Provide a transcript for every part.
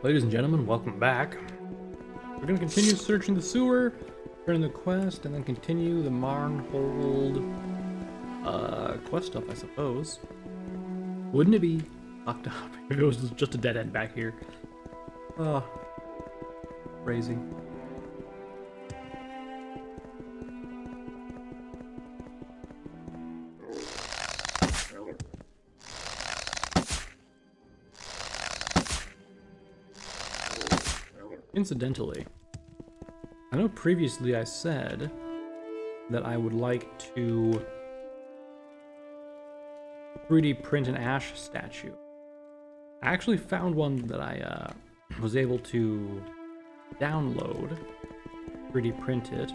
Ladies and gentlemen, welcome back. We're gonna continue searching the sewer, turn the quest, and then continue the Marnhold quest stuff, I suppose. Wouldn't it be fucked up if it was just a dead end back here? Oh, crazy. Incidentally, I know previously I said that I would like to 3D print an Ash statue. I actually found one that I was able to download, 3D print it.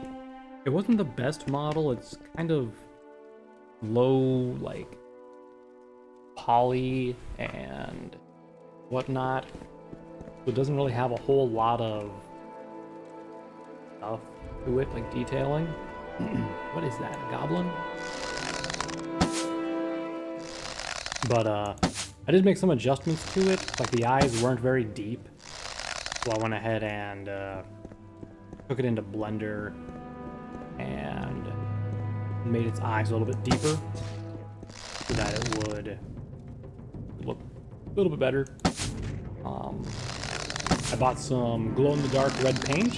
It wasn't the best model, it's kind of low, like, poly and whatnot. So it doesn't really have a whole lot of stuff to it, like detailing. What is that, a goblin? But I did make some adjustments to it, like the eyes weren't very deep. So I went ahead and took it into Blender and made its eyes a little bit deeper so that it would look a little bit better. I bought some glow-in-the-dark red paint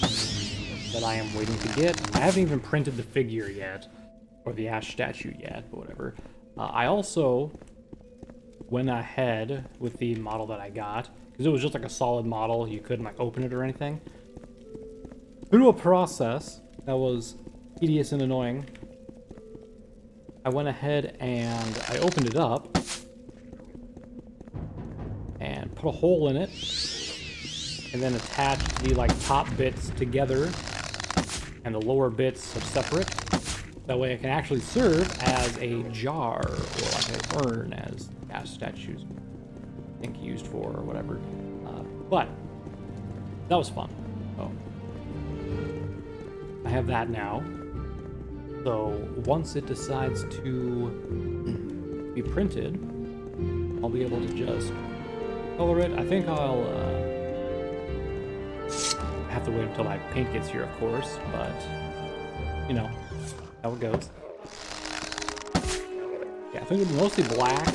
that I am waiting to get. I haven't even printed the figure yet, or the Ash statue yet, but whatever. I also went ahead with the model that I got, because it was just like a solid model, you couldn't like open it or anything. Through a process that was tedious and annoying, I went ahead and I opened it up and put a hole in it, and then attached the like top bits together and the lower bits are separate. That way it can actually serve as a jar or like an urn, as Ash statues I think used for or whatever. But that was fun. So I have that now. So once it decides to be printed, I'll be able to just color it. I think I'll have to wait until my paint gets here, of course, but you know how it goes. Yeah, I think it'll be mostly black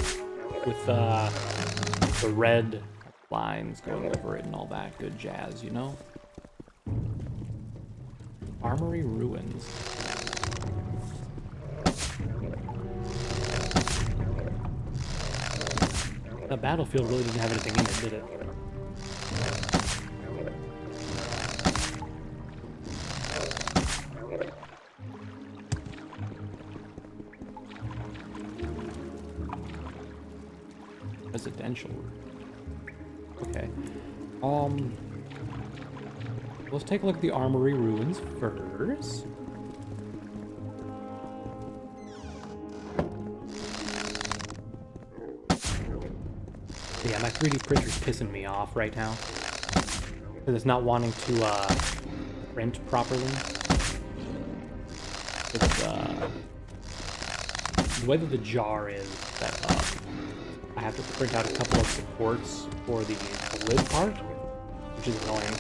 with the red lines going over it and all that good jazz, you know? Armory Ruins. The battlefield really didn't have anything in it, did it? Residential. Okay. Let's take a look at the Armory Ruins first. Yeah, my 3D printer's pissing me off right now, because it's not wanting to print properly. It's the way that the jar is set up, I have to print out a couple of supports for the lid part, which is annoying.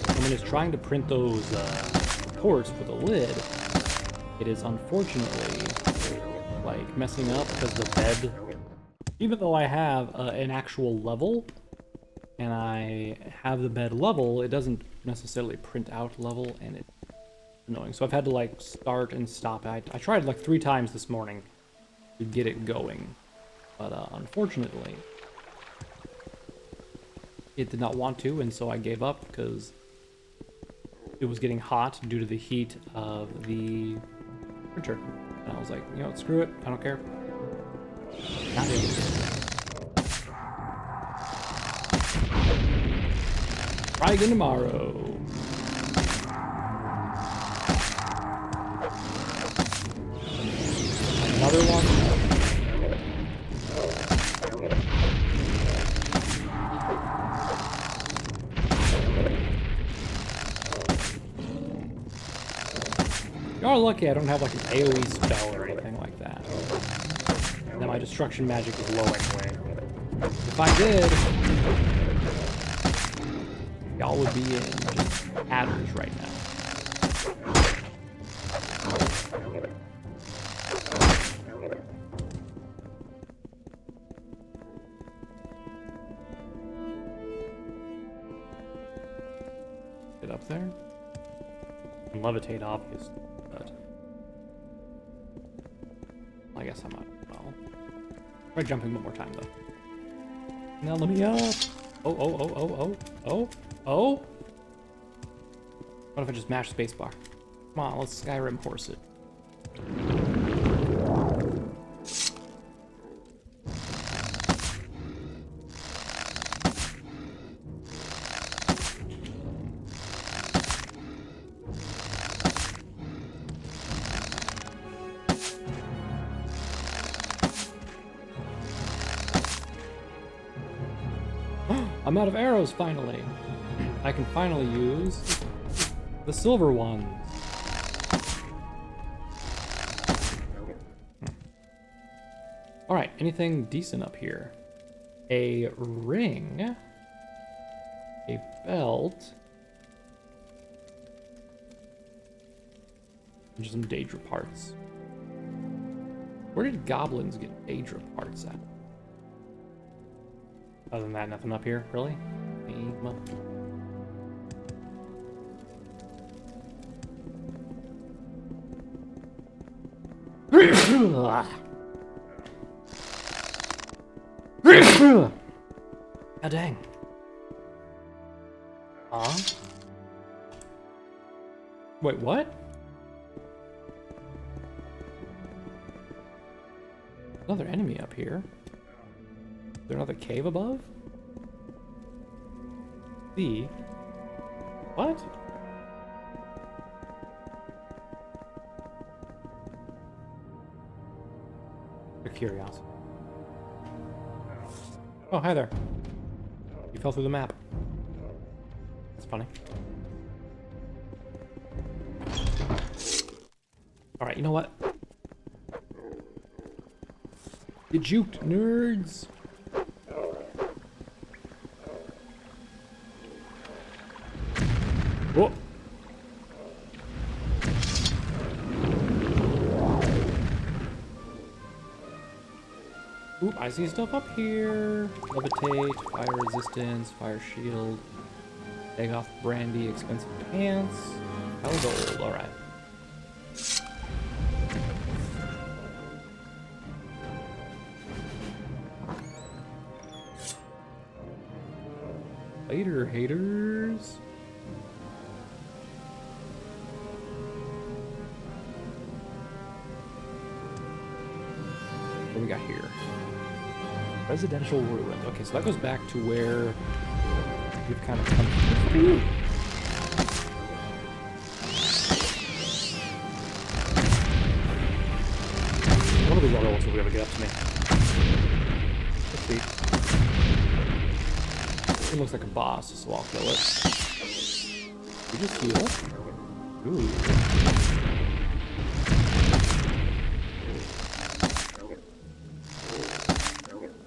And when it's trying to print those supports for the lid, it is unfortunately like messing up because the bed, even though I have an actual level and I have the bed level, it doesn't necessarily print out level, and it's annoying. So I've had to like start and stop. I tried like 3 times this morning to get it going, but unfortunately it did not want to, and so I gave up because it was getting hot due to the heat of the printer, and I was like, you know what, screw it, I don't care. Not really. Try again tomorrow. Another one. Y'all are lucky I don't have like an AoE spell or anything like that. And then my destruction magic is low anyway. If I did, y'all would be in just tatters right now. Get up there. And levitate, obviously, but I guess I might as well. Try jumping one more time, though. Now let me up. Oh. What if I just mash spacebar? Come on, let's Skyrim horse it. I'm out of arrows, finally. I can finally use the silver ones. Alright, anything decent up here? A ring. A belt. And just some Daedra parts. Where did goblins get Daedra parts at? Other than that, nothing up here, really? Ah, dang. Huh? Wait, what? Another enemy up here. Is there another cave above? See? What? For curiosity. Oh, hi there. You fell through the map. That's funny. Alright, you know what? You juked, nerds! Whoa! Oop, I see stuff up here. Levitate, fire resistance, fire shield. Take off brandy, expensive pants. Hell gold, alright. Later, haters. What do we got here? Residential ruins. Okay, so that goes back to where we've kind of come to. One of these other ones will be able to get up to me. Let's see. It looks like a boss, so I'll kill it. We just heal. Ooh.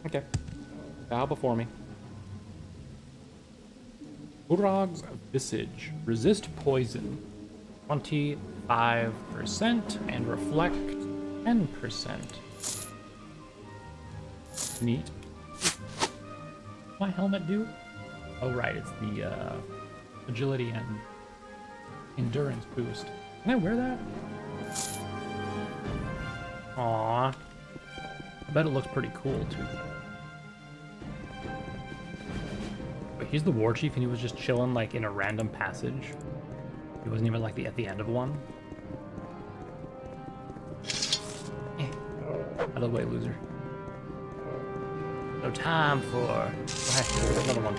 Okay. Bow before me. Urag's Visage. Resist poison. 25% and reflect 10%. Neat. What's my helmet do? Oh right, it's the agility and endurance boost. Can I wear that? Aww. I bet it looks pretty cool too. But he's the war chief and he was just chilling like in a random passage. He wasn't even like at the end of one. Out of the way, loser. No time for... Oh, hey, another one.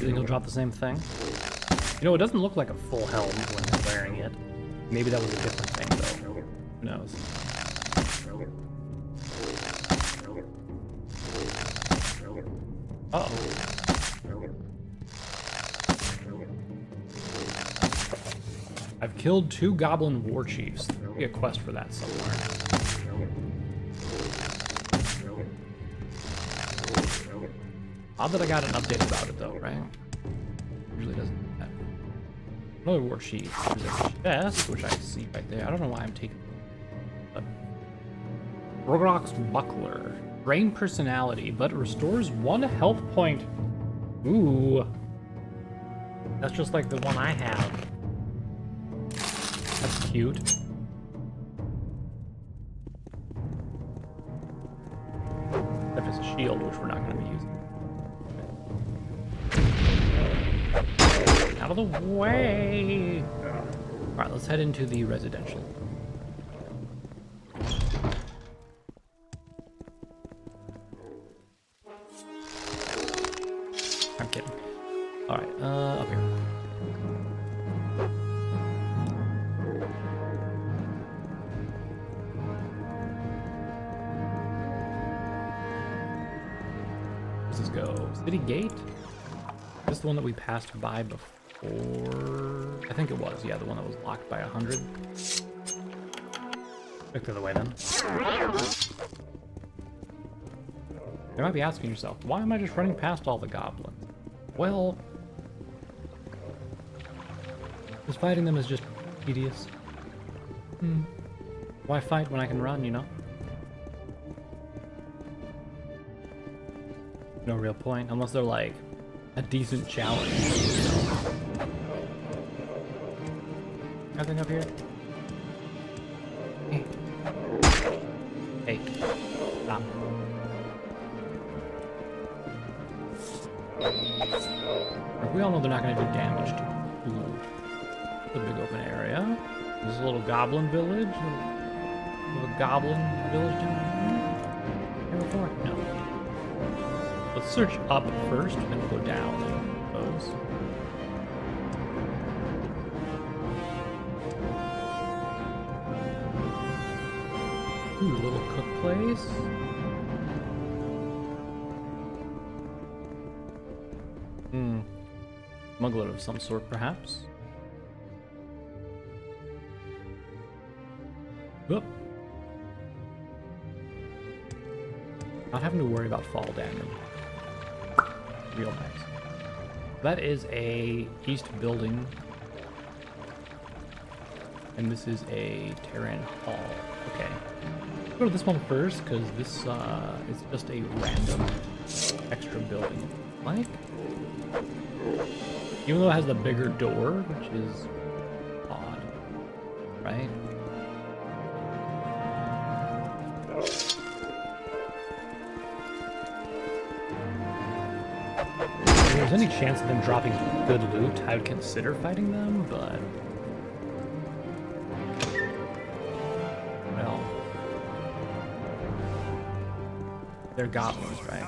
You think he'll drop the same thing? You know, it doesn't look like a full helm when he's wearing it. Maybe that was a different thing, though. Who knows? Uh-oh. I've killed 2 goblin war chiefs. There'll be a quest for that somewhere. Odd that I got an update about it, though, right? Usually doesn't do that. Another war chief. There's a chest, which I see right there. I don't know why I'm taking it. Rogrok's Buckler. Drain personality, but restores 1 health point. Ooh. That's just like the one I have. That's cute. Except it's a shield, which we're not going to be using. Out of the way! Alright, let's head into the residential. I'm kidding. Alright, up here. Where's this go? City Gate? Is this the one that we passed by before? I think it was, yeah, the one that was locked by 100. Back the other way then. You might be asking yourself, why am I just running past all the goblins? Well, because fighting them is just tedious. Why fight when I can run, you know? No real point, unless they're like a decent challenge. Nothing up here? Hey. Hey. Stop. We all know they're not going to do damage to the big open area. There's a little goblin village. A little goblin village down here. Here before? No. Let's search up first, then we'll go down, I suppose. Ooh, little cook place. Smuggler of some sort, perhaps. Whoop. Not having to worry about fall damage. Real nice. That is a east building. And this is a Terran Hall. Okay. Let's go to this one first, because this is just a random extra building. Like? Even though it has the bigger door, which is odd, right? If there's any chance of them dropping good loot, I would consider fighting them, but... well... they're goblins, right?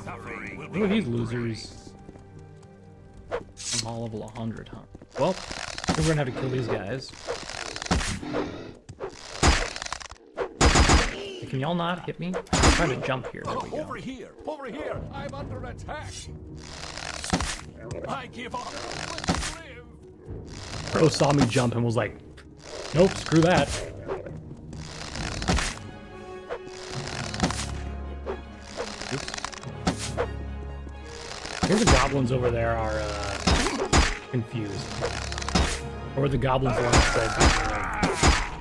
Who are these losers? I'm all level 100, huh? Well, we're gonna have to kill these guys. Hey, can y'all not hit me? I'm trying to jump here. There we go. Over here! I'm under attack! I give up! Bro saw me jump and was like, nope, screw that. Oops. Here's the goblins over there are, confused. Or the goblins one that said,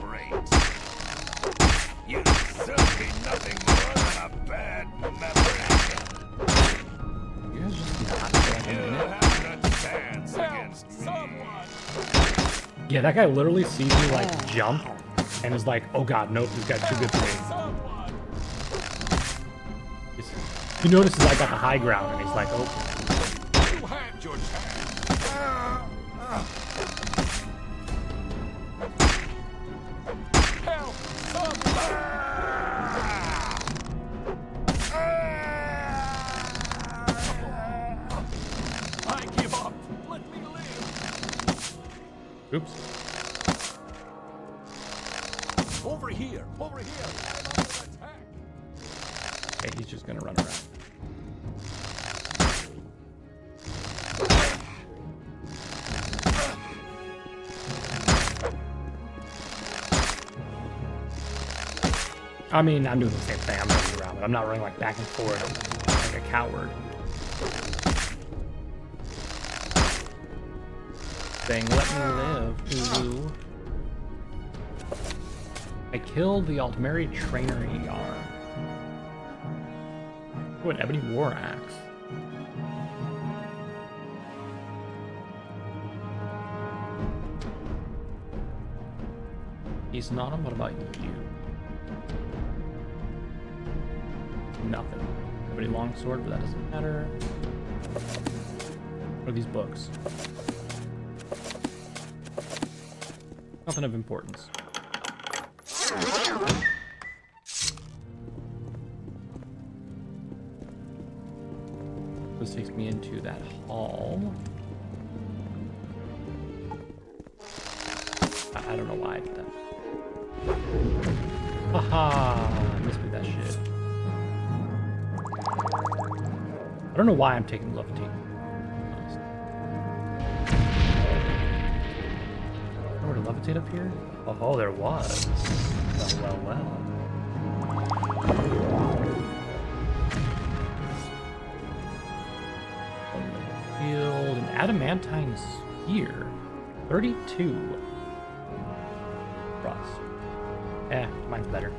Great. You deserve me nothing more than a bad memory. you guys just not going You in it? have a chance against someone. Yeah, that guy literally sees me like jump and is like, oh god, nope, this guy's too good for me. He notices I got the high ground and he's like, oh. You had your chance. Help! Someone! I give up. Oops. Over here! Over here! I'm under attack! Okay, he's just gonna run around. I mean, I'm doing the same thing. I'm running around, but I'm not running like back and forth like a coward. Saying, let me live, ooh. I killed the Altmeri Trainer ER. Oh, an Ebony War Axe. He's not on. What about you? Nothing. Ebony Longsword, but that doesn't matter. What are these books? Nothing of importance. This takes me into that hall. I don't know why I did that. Haha, missed with that shit. I don't know why I'm taking levitate. Nowhere to levitate up here? Oh, there was. Well. Field, an adamantine spear. 32. Frost. Mine's better.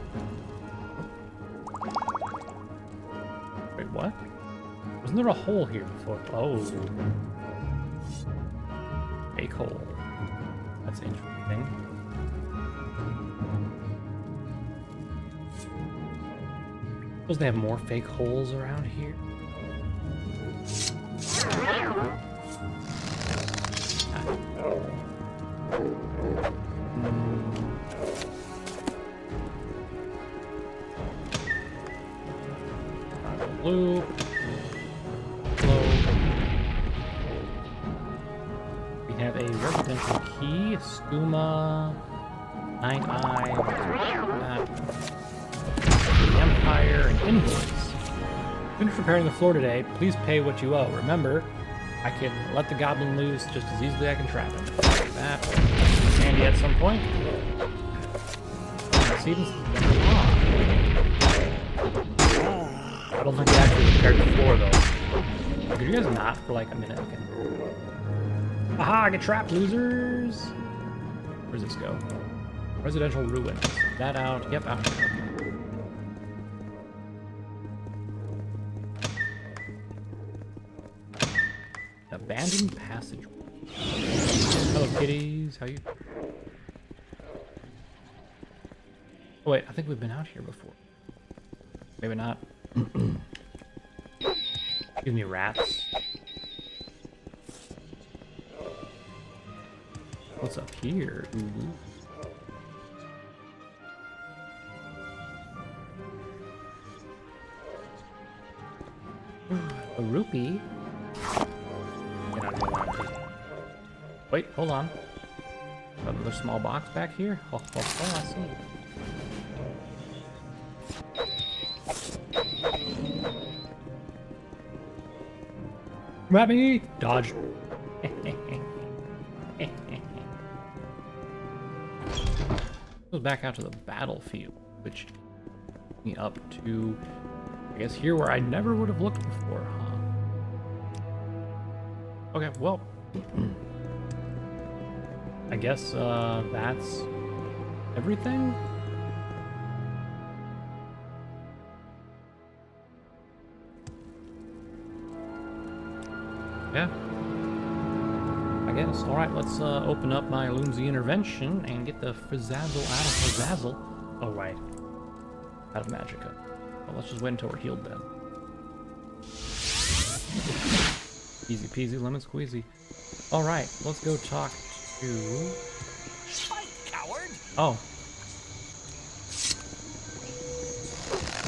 Wait, what? Wasn't there a hole here before? Oh. Fake hole. That's interesting. Suppose they have more fake holes around here. Loop. We have a residential key, skooma, night eye, the Empire, and invoice. Finished repairing the floor today. Please pay what you owe. Remember, I can let the goblin loose just as easily as I can trap him. That handy at some point. See, this is I don't think they actually repaired the floor though. Could you guys not for like a minute? Okay. Aha, get trapped, losers! Where's this go? Residential ruins. That out. Yep, out. Abandoned passageway. Hello, kitties. How you? Oh, wait, I think we've been out here before. Maybe not. Give me rats. What's up here? A rupee. Wait, hold on. Another small box back here. Oh, I see. Come at me! Dodge. Goes back out to the battlefield, which takes me up to, I guess, here where I never would have looked before, huh? Okay, well. I guess that's everything? Yeah. I guess. Alright, let's open up my Loomsy intervention and get the Frizzazzle out of Frizzazzle. Oh, right. Out of Magicka. Well, let's just wait until we're healed then. Easy peasy, lemon squeezy. Alright, let's go talk to... Fight, coward! Oh.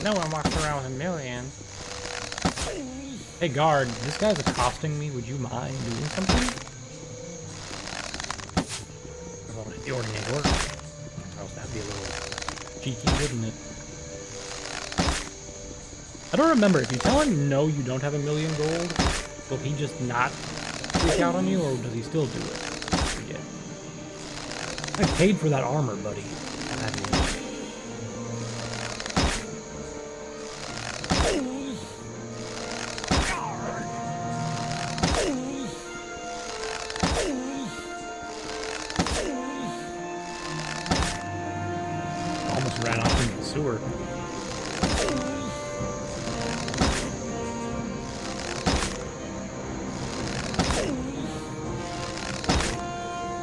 No one walks around with a million. Hey guard, this guy's accosting me. Would you mind doing something? the Ordinator. Or else that'd be a little cheeky, wouldn't it? I don't remember, if you tell him no, you don't have a million gold, will he just not freak out on you, or does he still do it? I forget. I paid for that armor, buddy. Almost ran off into the sewer.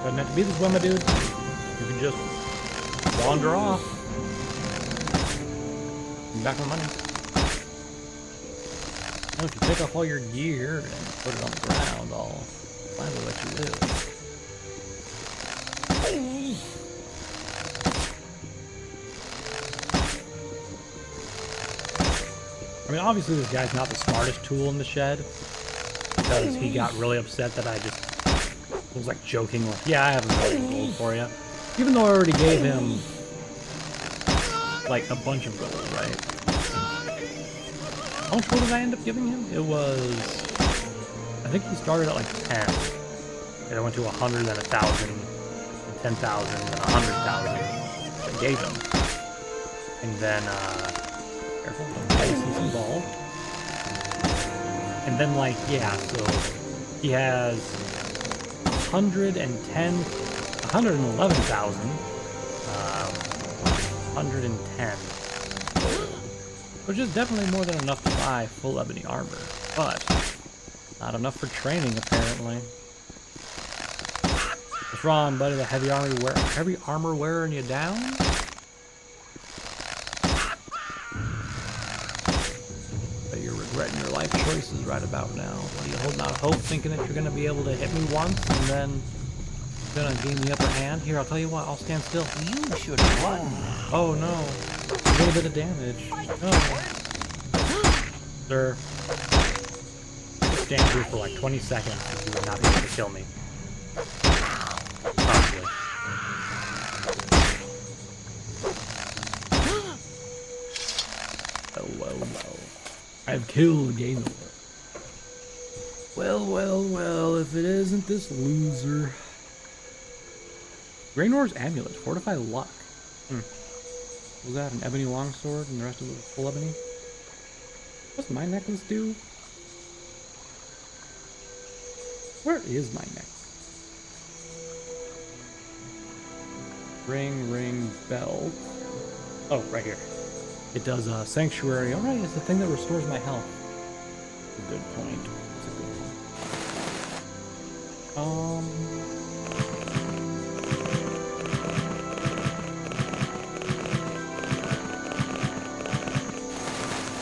Doesn't have to be this way, my dude. You can just wander off. Give back my money. Now, if you take off all your gear and put it on the ground, I'll finally let you live. I mean, obviously this guy's not the smartest tool in the shed, because he got really upset that I just was like joking, like, yeah, I have a million gold for you. Even though I already gave him like a bunch of gold, right? How much gold did I end up giving him? It was, I think he started at like 10. And I went to 100, then 1,000, 10,000, then 100,000. I gave him. And then, careful, license involved. And then, like, yeah, so he has 111,000, 110, which is definitely more than enough to buy full ebony armor, but not enough for training, apparently. What's wrong, buddy? The heavy armor wearing you down? But you're regretting your life choices right about now. What are you holding out hope, thinking that you're gonna be able to hit me once and then you're gonna gain the upper hand? Here, I'll tell you what, I'll stand still. You should run. Oh no, a little bit of damage. No. Sir, just stand here for like 20 seconds and you will not be able to kill me. Probably. Well. I've killed Gaynor. Well, if it isn't this loser. Greynor's amulet, fortify luck. Was that an ebony longsword and the rest of it was full ebony? What's my necklace do? Where is my necklace? Ring, belt. Oh, right here. It does sanctuary. Alright, it's the thing that restores my health. That's a good point. That's a good point.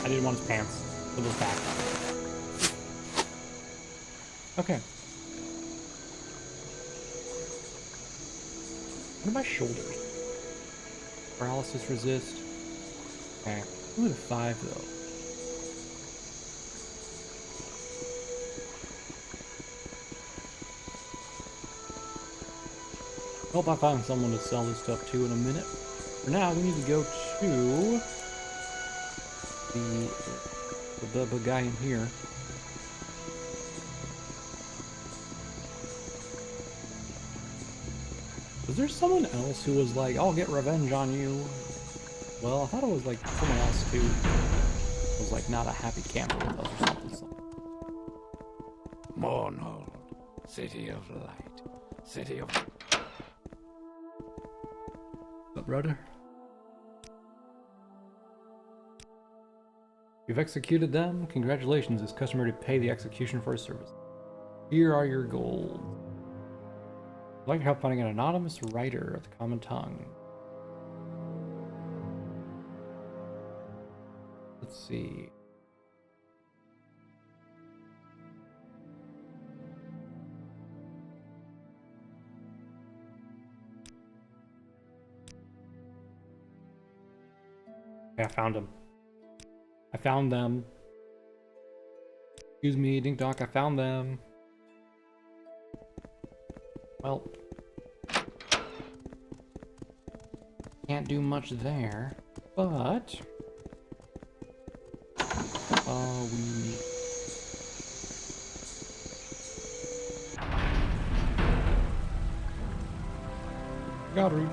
I didn't want his pants. It was back. Okay. What are my shoulders? Paralysis resist. Okay. I'm at a 5 though. Hope I find someone to sell this stuff to in a minute. For now, we need to go to the guy in here. Was there someone else who was like, I'll get revenge on you? Well, I thought it was like someone else too. It was like not a happy camper with us or something. Morrowind, city of light, city of... What, brother? You've executed them. Congratulations. It's customary to pay the execution for a service. Here are your gold. I'd like help finding an anonymous writer of the common tongue. Let's see. Okay, I found him. I found them. Excuse me, Dink Donk, I found them. Well, can't do much there, but we got reach.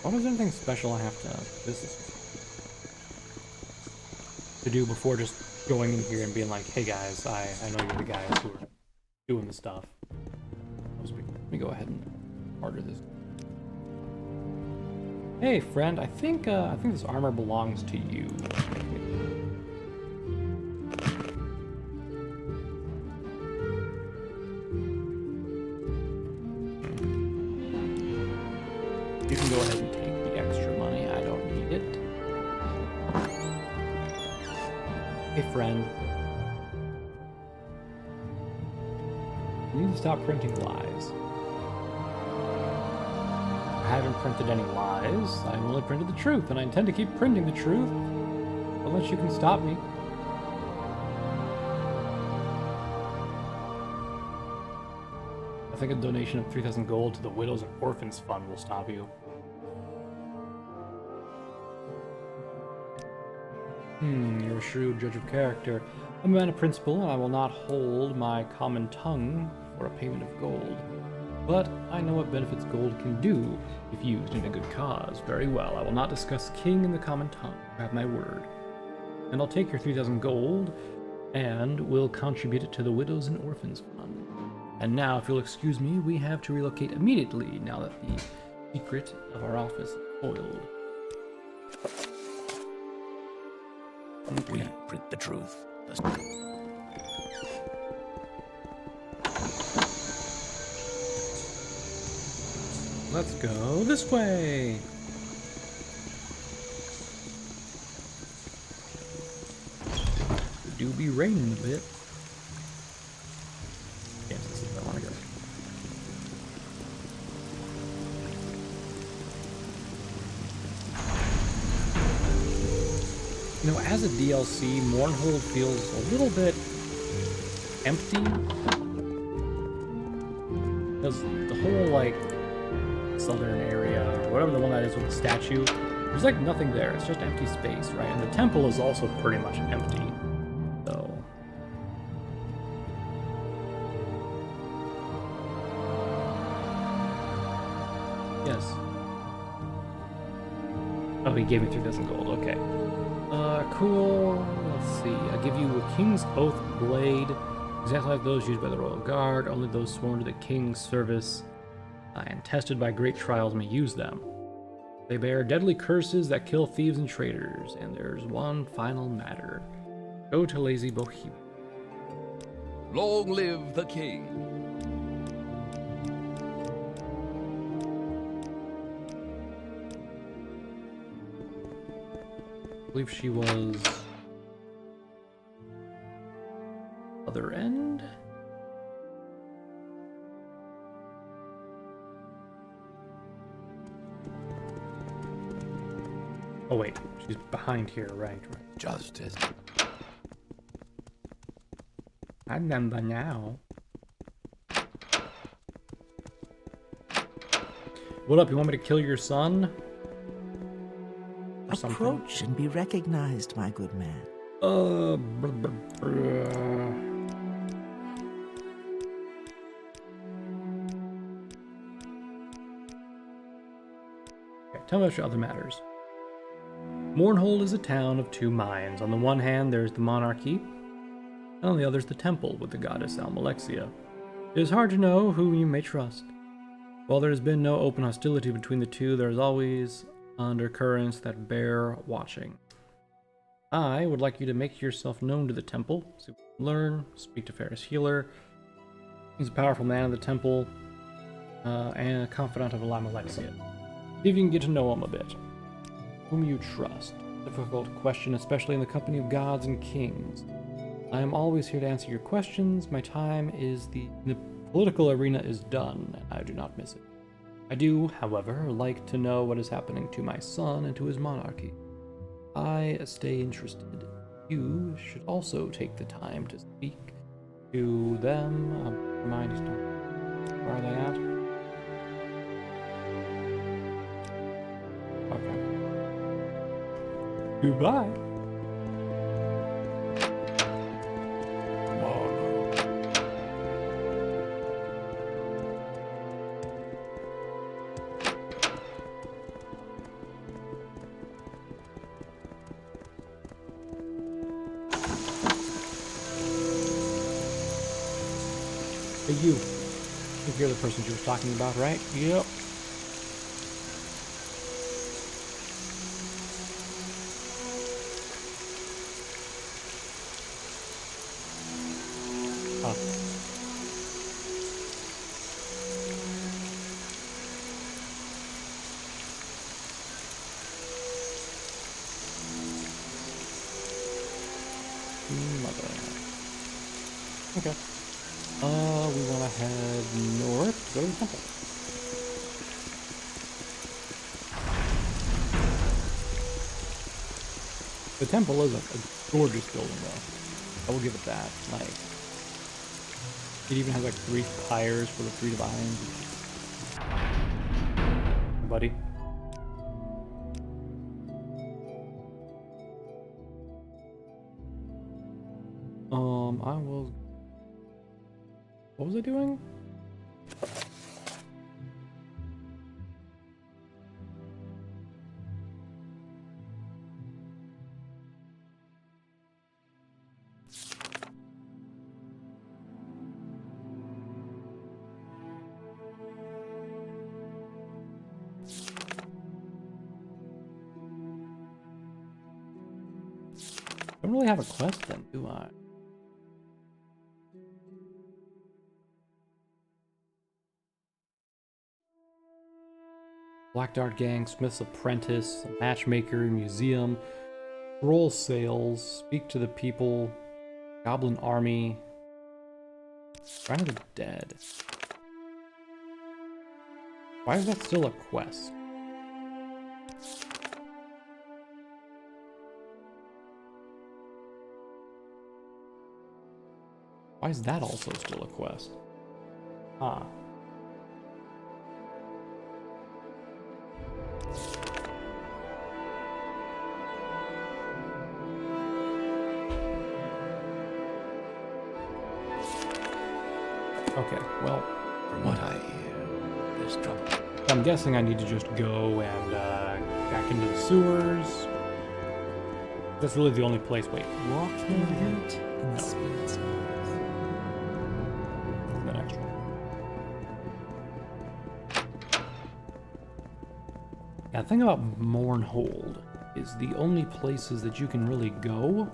What is anything special I have to do before just going in here and being like, hey guys, I know you're the guys who are doing the stuff. Let me go ahead and order this. Hey friend, I think this armor belongs to you. You can go ahead and take the extra money. I don't need it. Hey friend. You need to stop printing lies. I haven't printed any lies. I've only printed the truth, and I intend to keep printing the truth unless you can stop me. I think a donation of 3,000 gold to the Widows and Orphans Fund will stop you. You're a shrewd judge of character. I'm a man of principle, and I will not hold my common tongue for a payment of gold. But I know what benefits gold can do if used in a good cause. Very well, I will not discuss king in the common tongue. You have my word. And I'll take your 3,000 gold, and will contribute it to the Widows and Orphans Fund. And now, if you'll excuse me, we have to relocate immediately now that the secret of our office is foiled. We print the truth. Let's go this way. It do be raining a bit. Yes, this is where I want to go. You know, as a DLC, Mournhold feels a little bit empty. Because the whole, like, southern area, or whatever the one that is with the statue, there's like nothing there. It's just empty space, right? And the temple is also pretty much empty. So yes. Oh, he gave me 3,000 gold. Okay. Cool. Let's see. I give you a King's Oath blade, exactly like those used by the Royal Guard. Only those sworn to the King's service and tested by great trials may use them. They bear deadly curses that kill thieves and traitors. And there's one final matter. Go to lazy Bohemia. Long live the king. I believe she was other end. Oh wait, she's behind here, right? Justice. I remember now. What up? You want me to kill your son? Or something? Approach and be recognized, my good man. Okay, tell me about your other matters. Mournhold is a town of two mines. On the one hand, there's the monarchy, and on the other is the temple with the goddess Almalexia. It is hard to know who you may trust. While there has been no open hostility between the two, there is always undercurrents that bear watching. I would like you to make yourself known to the temple, so you can learn, speak to Ferris Healer. He's a powerful man of the temple, and a confidant of Almalexia. See if you can get to know him a bit. Whom you trust. Difficult question, especially in the company of gods and kings. I am always here to answer your questions. My time in the political arena is done, and I do not miss it. I do, however, like to know what is happening to my son and to his monarchy. I stay interested. You should also take the time to speak to them. Remind me, where are they at? Okay. Goodbye. Hey, you. I think you're the person she was talking about, right? Yep. Huh. Mother. Okay. We want to head north, go to the temple. The temple is a gorgeous building, though. I will give it that. Like, it even has like 3 spires for the 3 divines. Buddy. I will. What was I doing? I don't really have a quest then, do I? Black Dart Gang, Smith's Apprentice, Matchmaker, Museum, Scroll Sales, Speak to the People, Goblin Army, Shrine of the Dead. Why is that still a quest? Why is that also still a quest? Huh. Okay, well, From what I hear, there's trouble. I'm guessing I need to just go and back into the sewers. That's really the only place. Wait, Walk the route in the spirit's mouth. the next one. Yeah, the thing about Mournhold is the only places that you can really go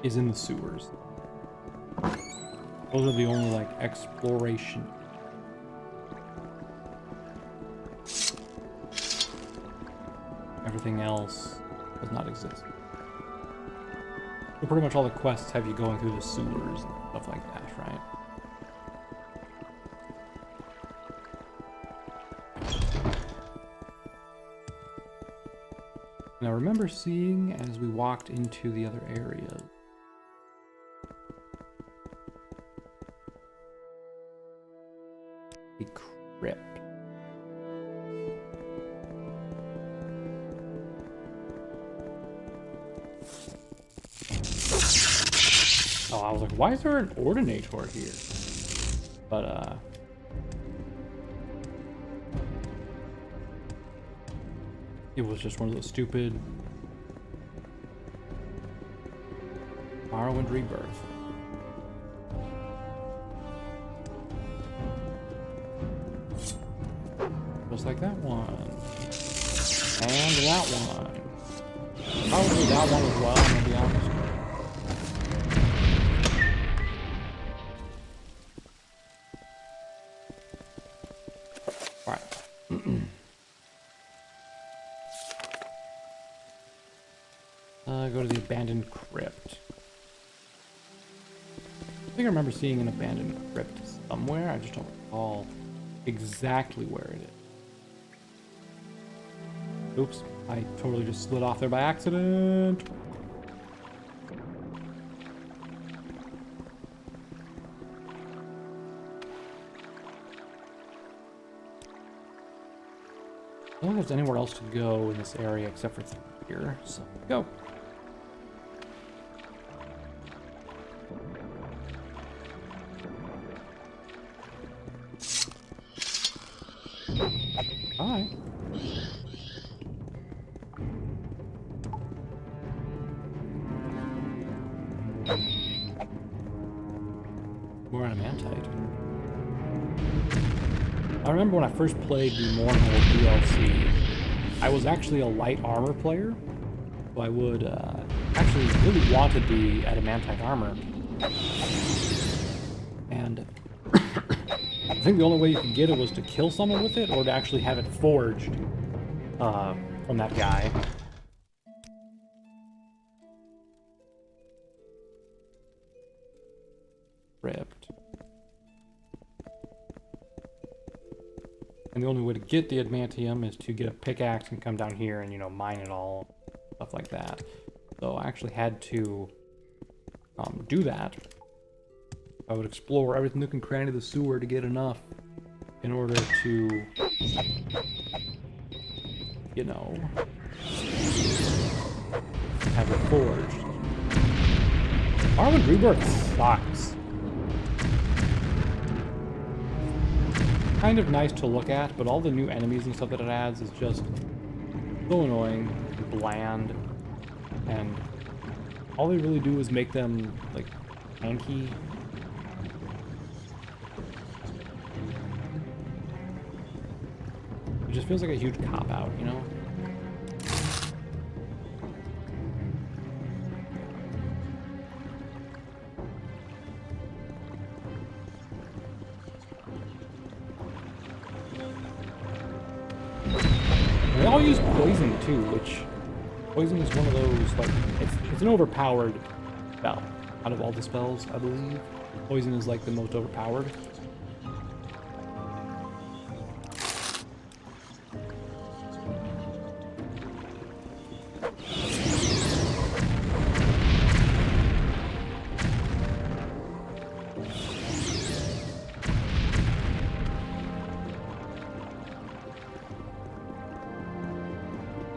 is in the sewers. Those are the only, like, exploration. Everything else does not exist. So pretty much all the quests have you going through the sewers and stuff like that, right? And I remember seeing as we walked into the other areas. A crypt. Oh, I was like, why is there an ordinator here? But, it was just one of those stupid Morrowind Rebirth. Just like that one. And that one. Probably that one as well, I'm gonna be honest. Go to the abandoned crypt. I think I remember seeing an abandoned crypt somewhere. I just don't recall exactly where it is. Oops, I totally just slid off there by accident. I don't think there's anywhere else to go in this area except for through here, so go. Hi. More adamantite. I remember when I first played the Morrowind DLC, I was actually a light armor player, so I would actually really wanted the adamantite armor. And I think the only way you could get it was to kill someone with it, or to actually have it forged from that guy. Ripped. And the only way to get the adamantium is to get a pickaxe and come down here and, you know, mine it all, stuff like that. So I actually had to do that. I would explore every nook and cranny of the sewer to get enough in order to, you know, have it forged. Morrowind Rebirth sucks. Kind of nice to look at, but all the new enemies and stuff that it adds is just so annoying, bland, and all they really do is make them, like, tanky. It just feels like a huge cop-out, you know? They all use poison too, which poison is one of those, like, it's an overpowered spell. Out of all the spells, I believe, poison is like the most overpowered.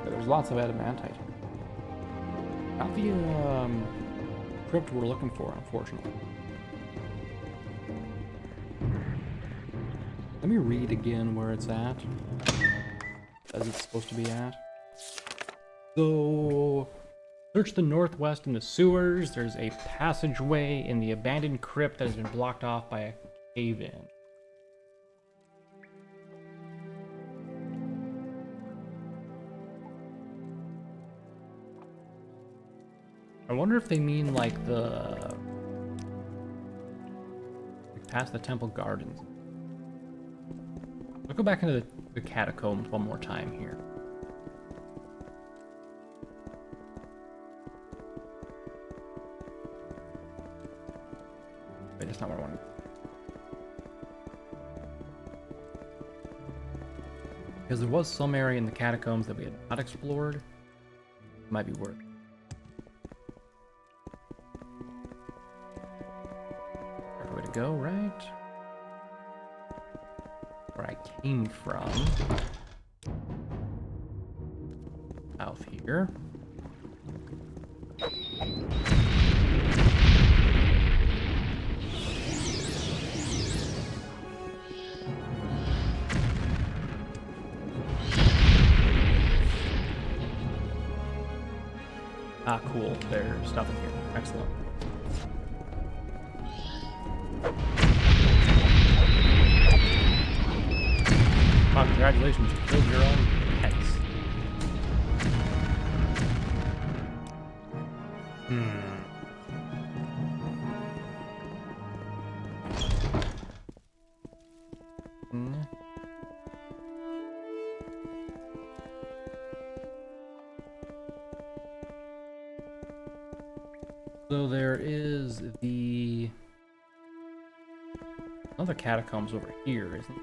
There's lots of adamantite. Not the crypt we're looking for, unfortunately. Let me read again where it's at, as it's supposed to be at. So, search the northwest in the sewers. There's a passageway in the abandoned crypt that has been blocked off by a cave-in. I wonder if they mean like past the temple gardens. I'll go back into the catacombs one more time here. Wait, that's not where I want to go. Because there was some area in the catacombs that we had not explored. It might be worth it. Way to go, right? Where I came from. South here. Ah, cool. There's nothing here. Excellent. Oh, congratulations, you killed your own pets. So there is the other catacombs over here, isn't there?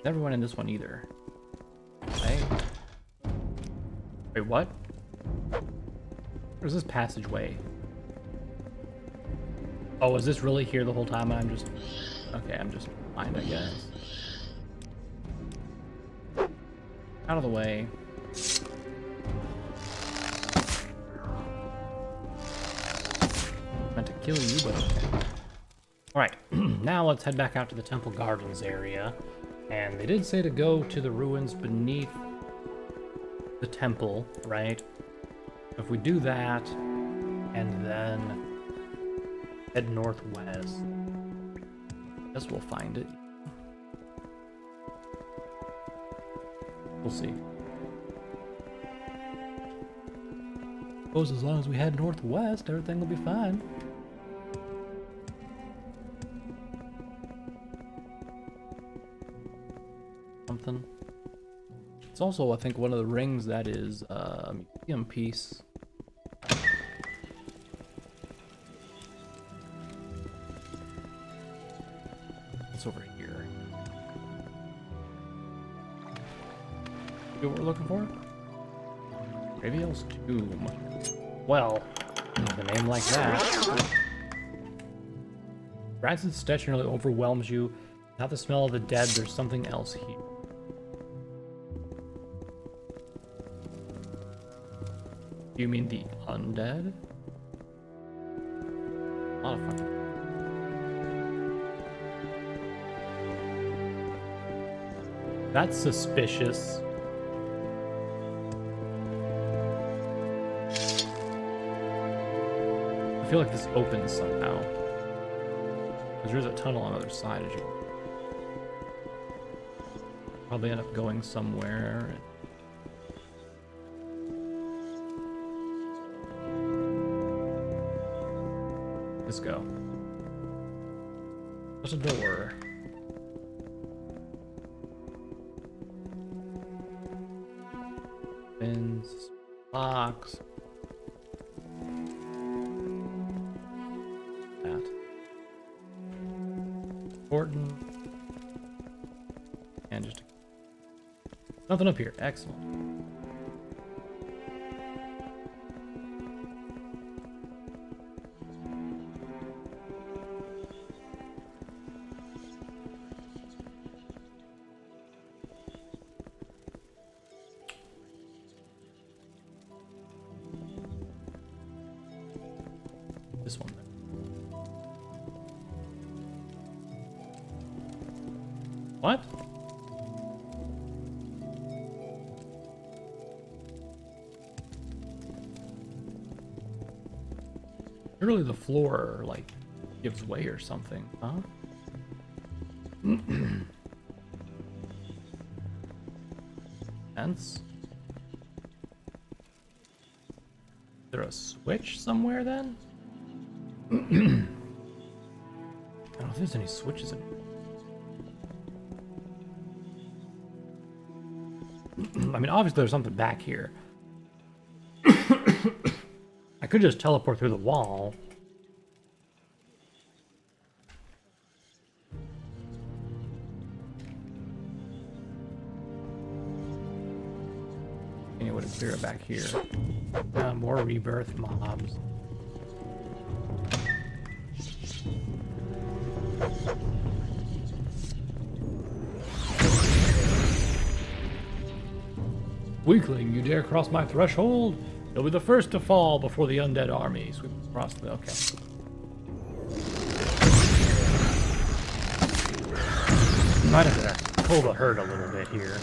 Never went in this one either. Hey. Wait, what? Where's this passageway? Oh, is this really here the whole time and I'm just... Okay, I'm just blind, I guess. Out of the way. Meant to kill you, but okay. Alright, now let's head back out to the Temple Gardens area. And they did say to go to the ruins beneath the temple, right? If we do that, and then head northwest, I guess we'll find it. We'll see. Suppose as long as we head northwest, everything will be fine. Something. It's also, I think, one of the rings that is a museum piece. What's over here? See what we're looking for? Raviel's Tomb. Well, with a name like that. Rancid stench nearly overwhelms you. Without the smell of the dead, there's something else here. You mean the undead? A lot of fucking... That's suspicious. I feel like this opens somehow. Because there's a tunnel on the other side as you... Probably end up going somewhere. Let's go. There's a door. Bins, box. That. Important. And just nothing up here. Excellent. This one. What? Surely the floor, like, gives way or something, huh? Sense? Is there a switch somewhere then? I don't know if there's any switches in here. I mean, obviously there's something back here. I could just teleport through the wall. Anyway, what is clear back here? More rebirth mobs. Weakling, you dare cross my threshold? You'll be the first to fall before the undead army. Sweep across the... Okay. Might have to pull the herd a little bit here.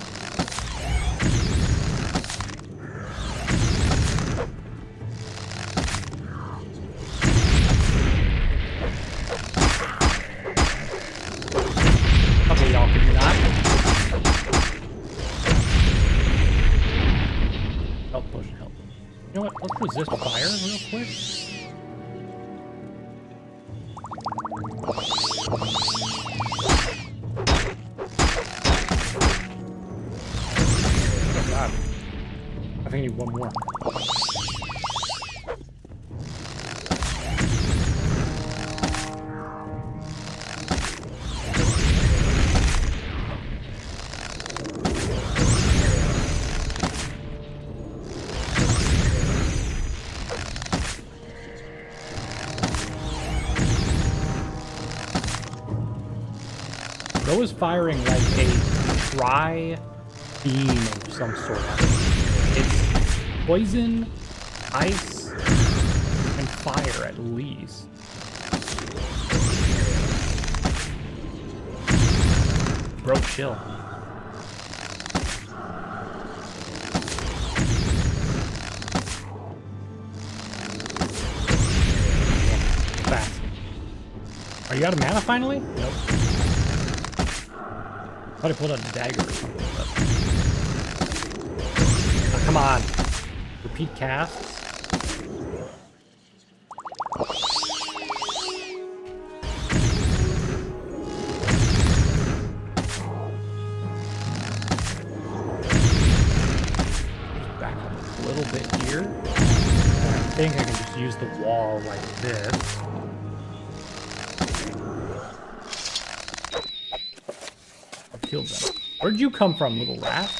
Okay, y'all, can you not? Health potion, help. You know what? Let's resist fire real quick. Oh God. I think I need one more. Joe is firing like a dry beam of some sort at me. It's poison, ice, and fire at least. Bro, chill. Fast. Are you out of mana finally? Nope. Thought I pulled out a dagger or something, but... Oh, come on. Repeat casts. Back up a little bit here. And I think I can just use the wall like this. Killed them. Where'd you come from, little rat?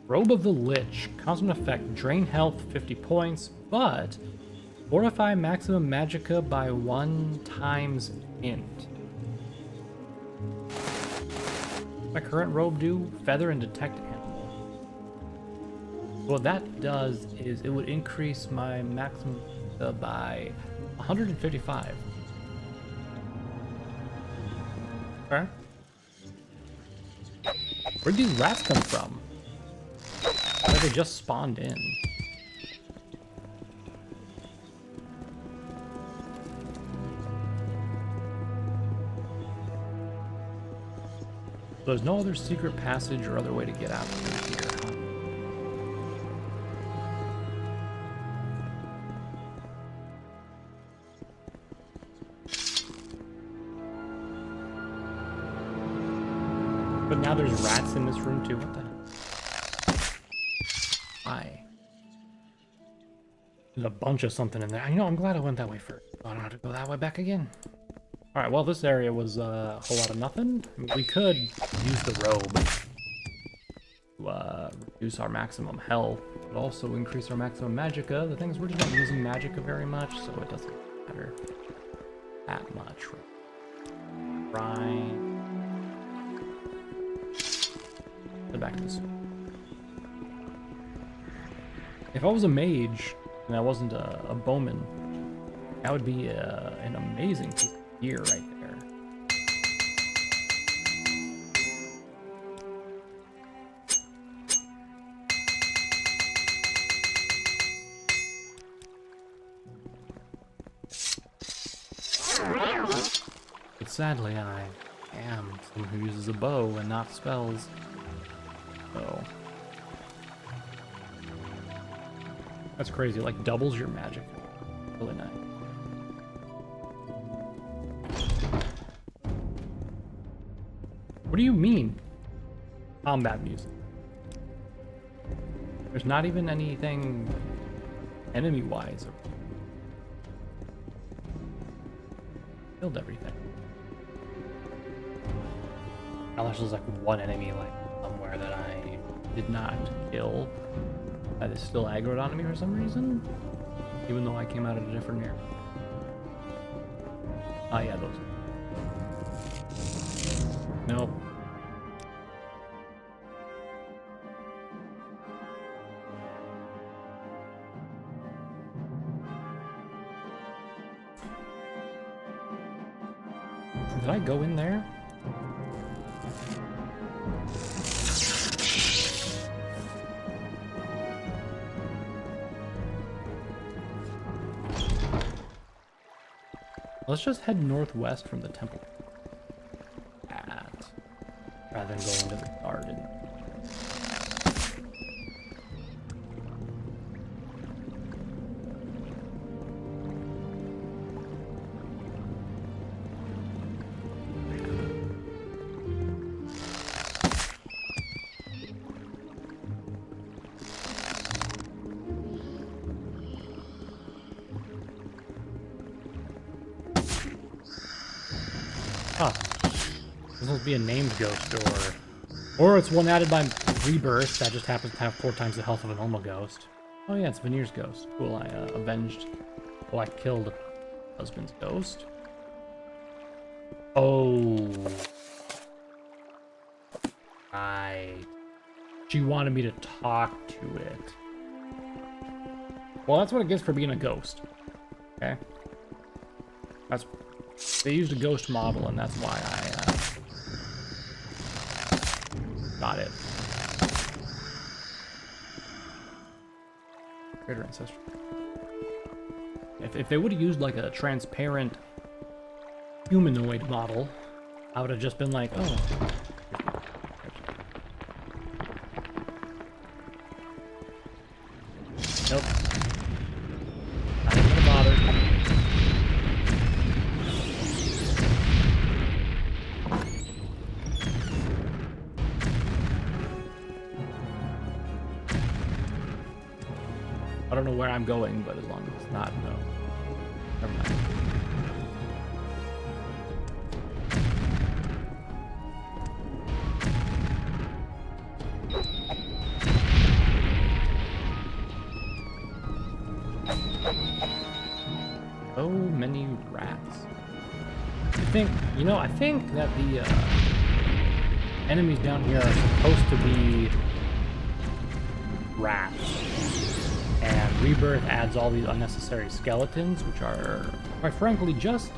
Robe of the Lich. Constant effect. Drain health 50 points, but fortify maximum magicka by 1 times int. My current robe do? Feather and detect animal. What that does is it would increase my maximum by 155. Okay. Where'd these rats come from? Or they just spawned in? There's no other secret passage or other way to get out of here, huh? But now there's rats in this room too. What the hell? Why? There's a bunch of something in there. You know, I'm glad I went that way first. I don't have to go that way back again. Alright, well, this area was a whole lot of nothing. I mean, we could use the robe to reduce our maximum health, but also increase our maximum magicka. The thing is, we're just not using magicka very much, so it doesn't matter that much. Right. Back to this. If I was a mage and I wasn't a bowman, that would be an amazing piece of gear right there. But sadly, I am someone who uses a bow and not spells. So that's crazy. It like doubles your magic. Really nice. What do you mean? Combat music. There's not even anything enemy-wise. Killed everything. Unless there's like one enemy like somewhere that I did not kill that is still aggroed onto me for some reason, even though I came out of a different area. Ah, yeah, those. Nope. Did I go in there? Let's just head northwest from the temple. Rather than going to the garden. Huh. This must be a named ghost, or it's one added by rebirth that just happens to have 4 times the health of a normal ghost. Oh yeah, it's Veneer's ghost. Cool, I avenged, well, I killed husband's ghost. Oh. Right. She wanted me to talk to it. Well, that's what it gets for being a ghost. Okay? That's... They used a ghost model, and that's why I got it. Greater ancestor. If they would have used like a transparent humanoid model, I would have just been like, oh. Nope. Not even gonna bother. I don't know where I'm going, but as long as it's not, no. Never mind. So many rats. I think that the enemies down here are supposed to be rats. And Rebirth adds all these unnecessary skeletons, which are, quite frankly, just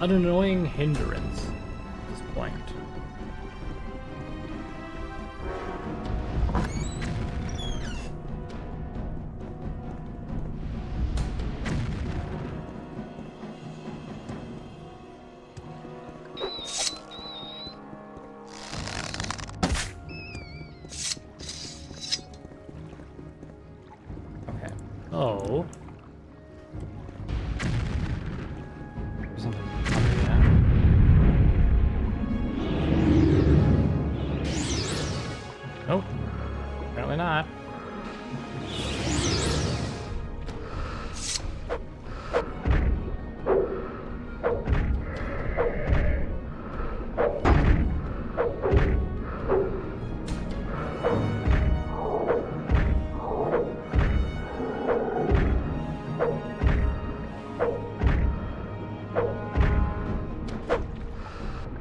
an annoying hindrance at this point. Oh. There's something under that. Nope. Apparently not.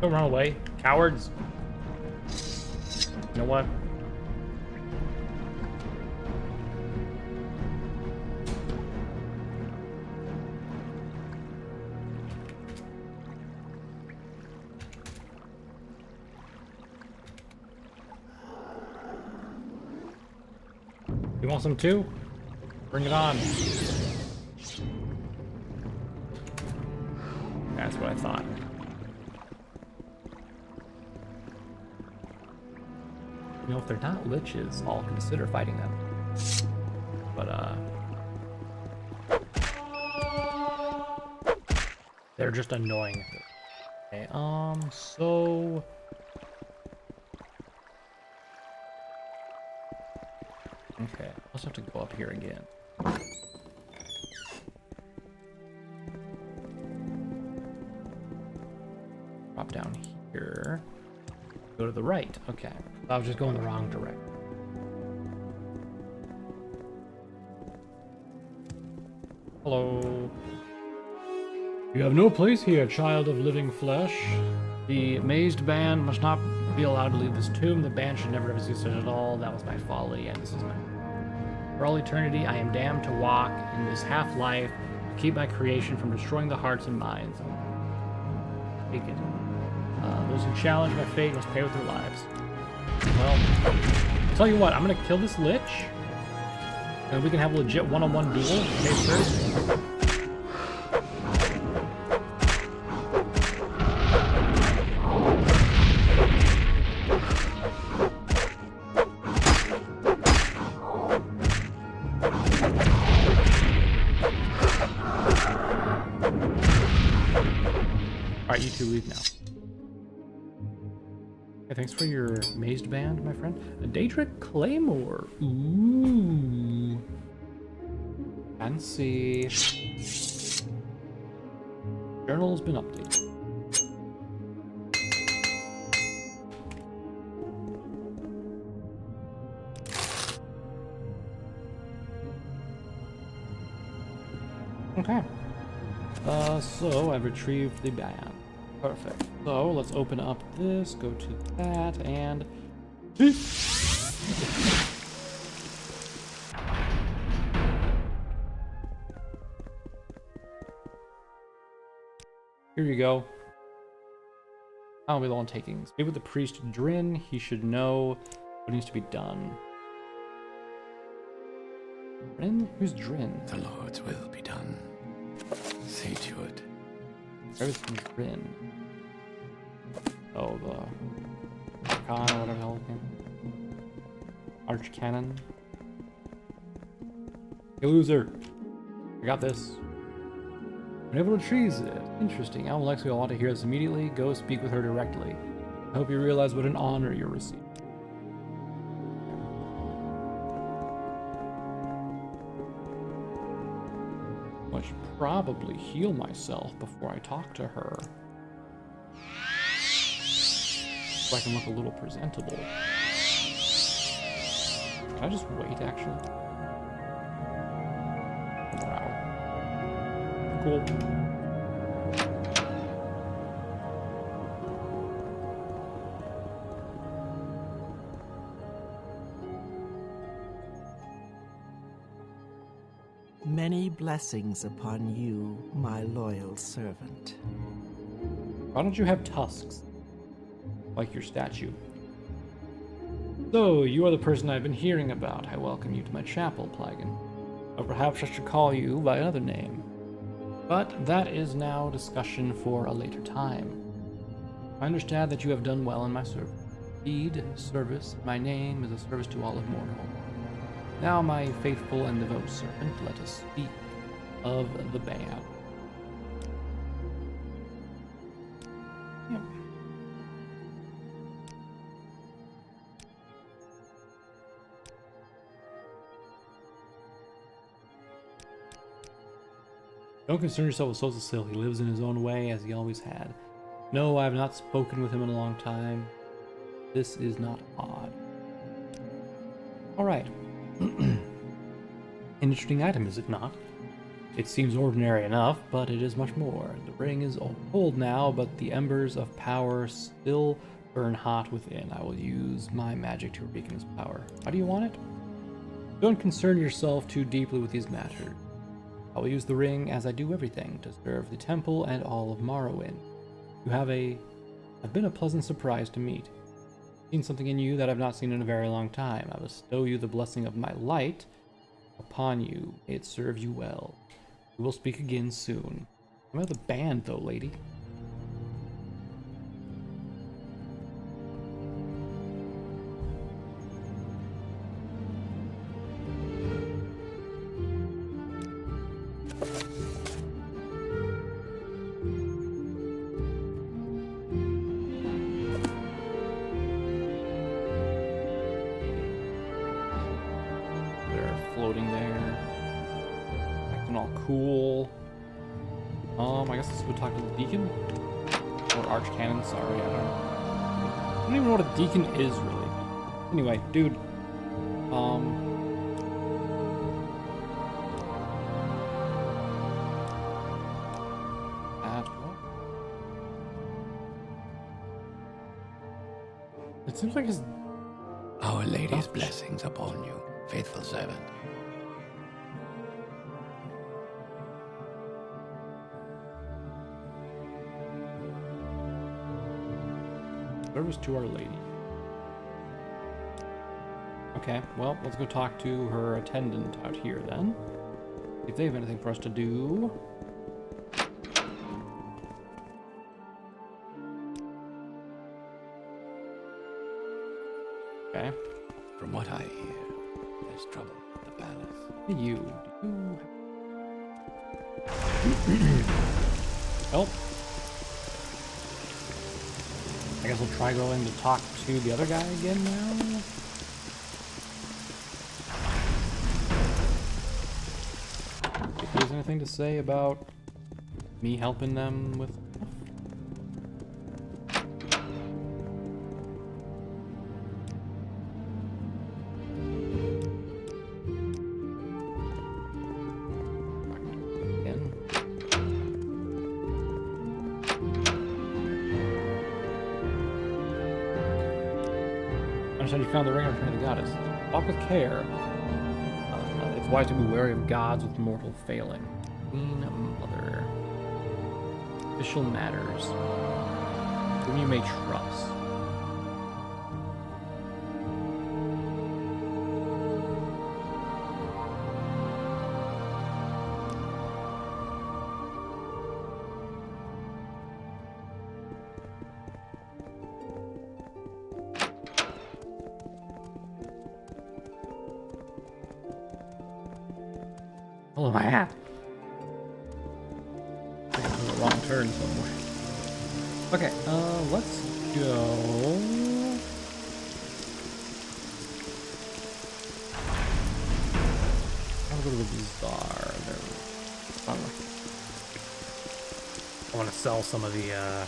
Don't run away, cowards. You know what? You want some too? Bring it on. That's what I thought. You know, if they're not liches, I'll consider fighting them. But, they're just annoying. Okay, so... Okay, I'll just have to go up here again. Drop down here. Go to the right. Okay. I was just going the wrong direction. Hello. You have no place here, child of living flesh. The mazed band must not be allowed to leave this tomb. The band should never have existed at all. That was my folly, and this is my... For all eternity, I am damned to walk in this half-life to keep my creation from destroying the hearts and minds. Take it. Those who challenge my fate must pay with their lives. Well, I'll tell you what, I'm gonna kill this lich, and we can have a legit one-on-one duel. Okay, sir? Alright, you two leave now. Okay, thanks for your mazed band, my friend. A Daedric Claymore. Ooh. Fancy. Journal's been updated. Okay. So I've retrieved the band. Perfect. So let's open up this, go to that, and here you go. I'll be the one taking. Speak with the priest Drin. He should know what needs to be done. Drin? Who's Drin? The Lord's will be done. See to it. Where's Drin? Oh, the Archon or whatever the hell his name. Archcanon. Hey, loser. I got this. I'm able to retrieve it. Interesting. Alexia will want to hear this immediately. Go speak with her directly. I hope you realize what an honor you're receiving. I should probably heal myself before I talk to her. So I can look a little presentable. Can I just wait, actually? One more hour. Cool. Many blessings upon you, my loyal servant. Why don't you have tusks? Like your statue. So, you are the person I've been hearing about. I welcome you to my chapel, Plagen. Or perhaps I should call you by another name. But that is now discussion for a later time. I understand that you have done well in my service. Indeed, service, my name is a service to all of Morrowind. Now, my faithful and devout servant, let us speak of the band. Yep. Don't concern yourself with Sosasil. He lives in his own way, as he always had. No, I have not spoken with him in a long time. This is not odd. Alright. An interesting item, is it not? It seems ordinary enough, but it is much more. The ring is old now, but the embers of power still burn hot within. I will use my magic to awaken its power. How do you want it? Don't concern yourself too deeply with these matters. I will use the ring as I do everything to serve the temple and all of Morrowind. You have been a pleasant surprise to meet. I've seen something in you that I've not seen in a very long time. I bestow you the blessing of my light upon you. May it serve you well. We will speak again soon. I'm at the band though, lady. Floating there, acting all cool. I guess let's go talk to the deacon or archcanon. Sorry, I don't even know what a deacon is really. Anyway, dude. What? It seems like his. Our Lady's blessings upon you, faithful servant. Service to Our Lady. Okay, well, let's go talk to her attendant out here then. See if they have anything for us to do. Okay. From what I hear, there's trouble at the palace. Hey, you. Oh. I guess we'll try going to talk to the other guy again now. If he has anything to say about me helping them with stuff. Again. Understand you found the ring and returned to the goddess. Walk with care. It's wise to be wary of gods with mortal failing. Queen Mother. Official matters. Whom you may trust. Oh, my hat. Taking the wrong turn somewhere. Okay, let's go. I'll go to the bazaar. I want to sell some of the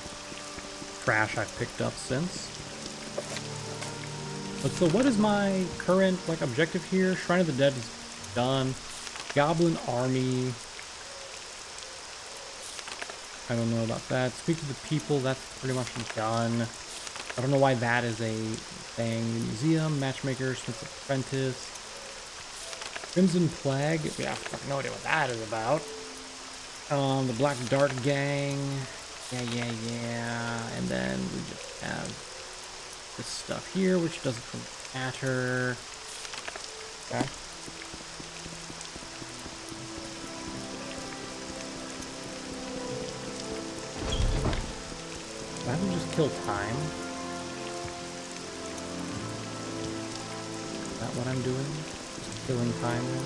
trash I've picked up since. But so what is my current like objective here? Shrine of the Dead is done. Goblin army. I don't know about that. Speak to the people, that's pretty much done. I don't know why that is a thing. Museum, matchmaker, Smith's apprentice. Crimson Plague. We have no idea what that is about. The Black Dart Gang. Yeah. And then we just have this stuff here, which doesn't matter. Okay. I haven't just killed time. Is that what I'm doing? Just killing time now?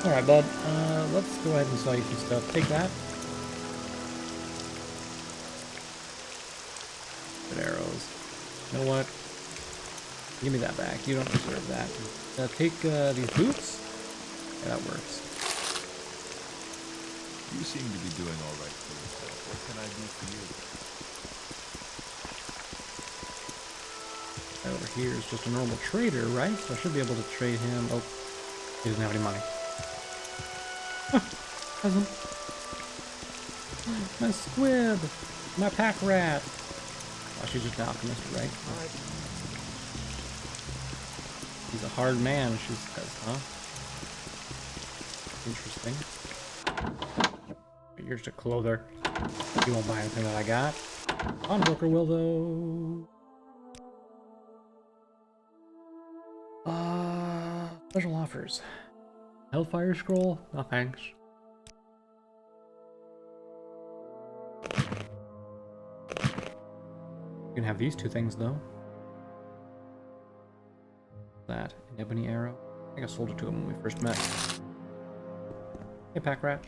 Alright, bud. Let's go ahead and sell you some stuff. Take that. Good arrows. You know what? Give me that back. You don't deserve that. Take these boots. Yeah, that works. You seem to be doing all right for yourself. What can I do for you? Right over here is just a normal trader, right? So I should be able to trade him. Oh, he doesn't have any money. Peasant. My squib. My pack rat. Oh, she's just an alchemist, right? He's a hard man, she says, huh? Interesting. You're just a clother. You won't buy anything that I got. Pawnbroker will, though. Special offers. Hellfire Scroll? No thanks. You can have these two things, though. That, an ebony arrow. I think I sold it to him when we first met. Hey, pack rat.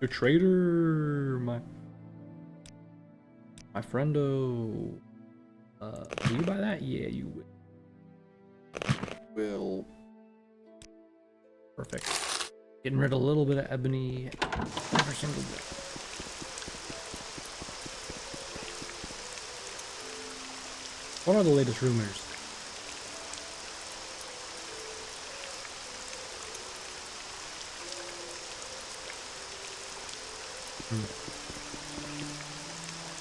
Your trader, my friendo. Will you buy that? Yeah, you will. Perfect. Getting rid of a little bit of ebony every single bit. What are the latest rumors?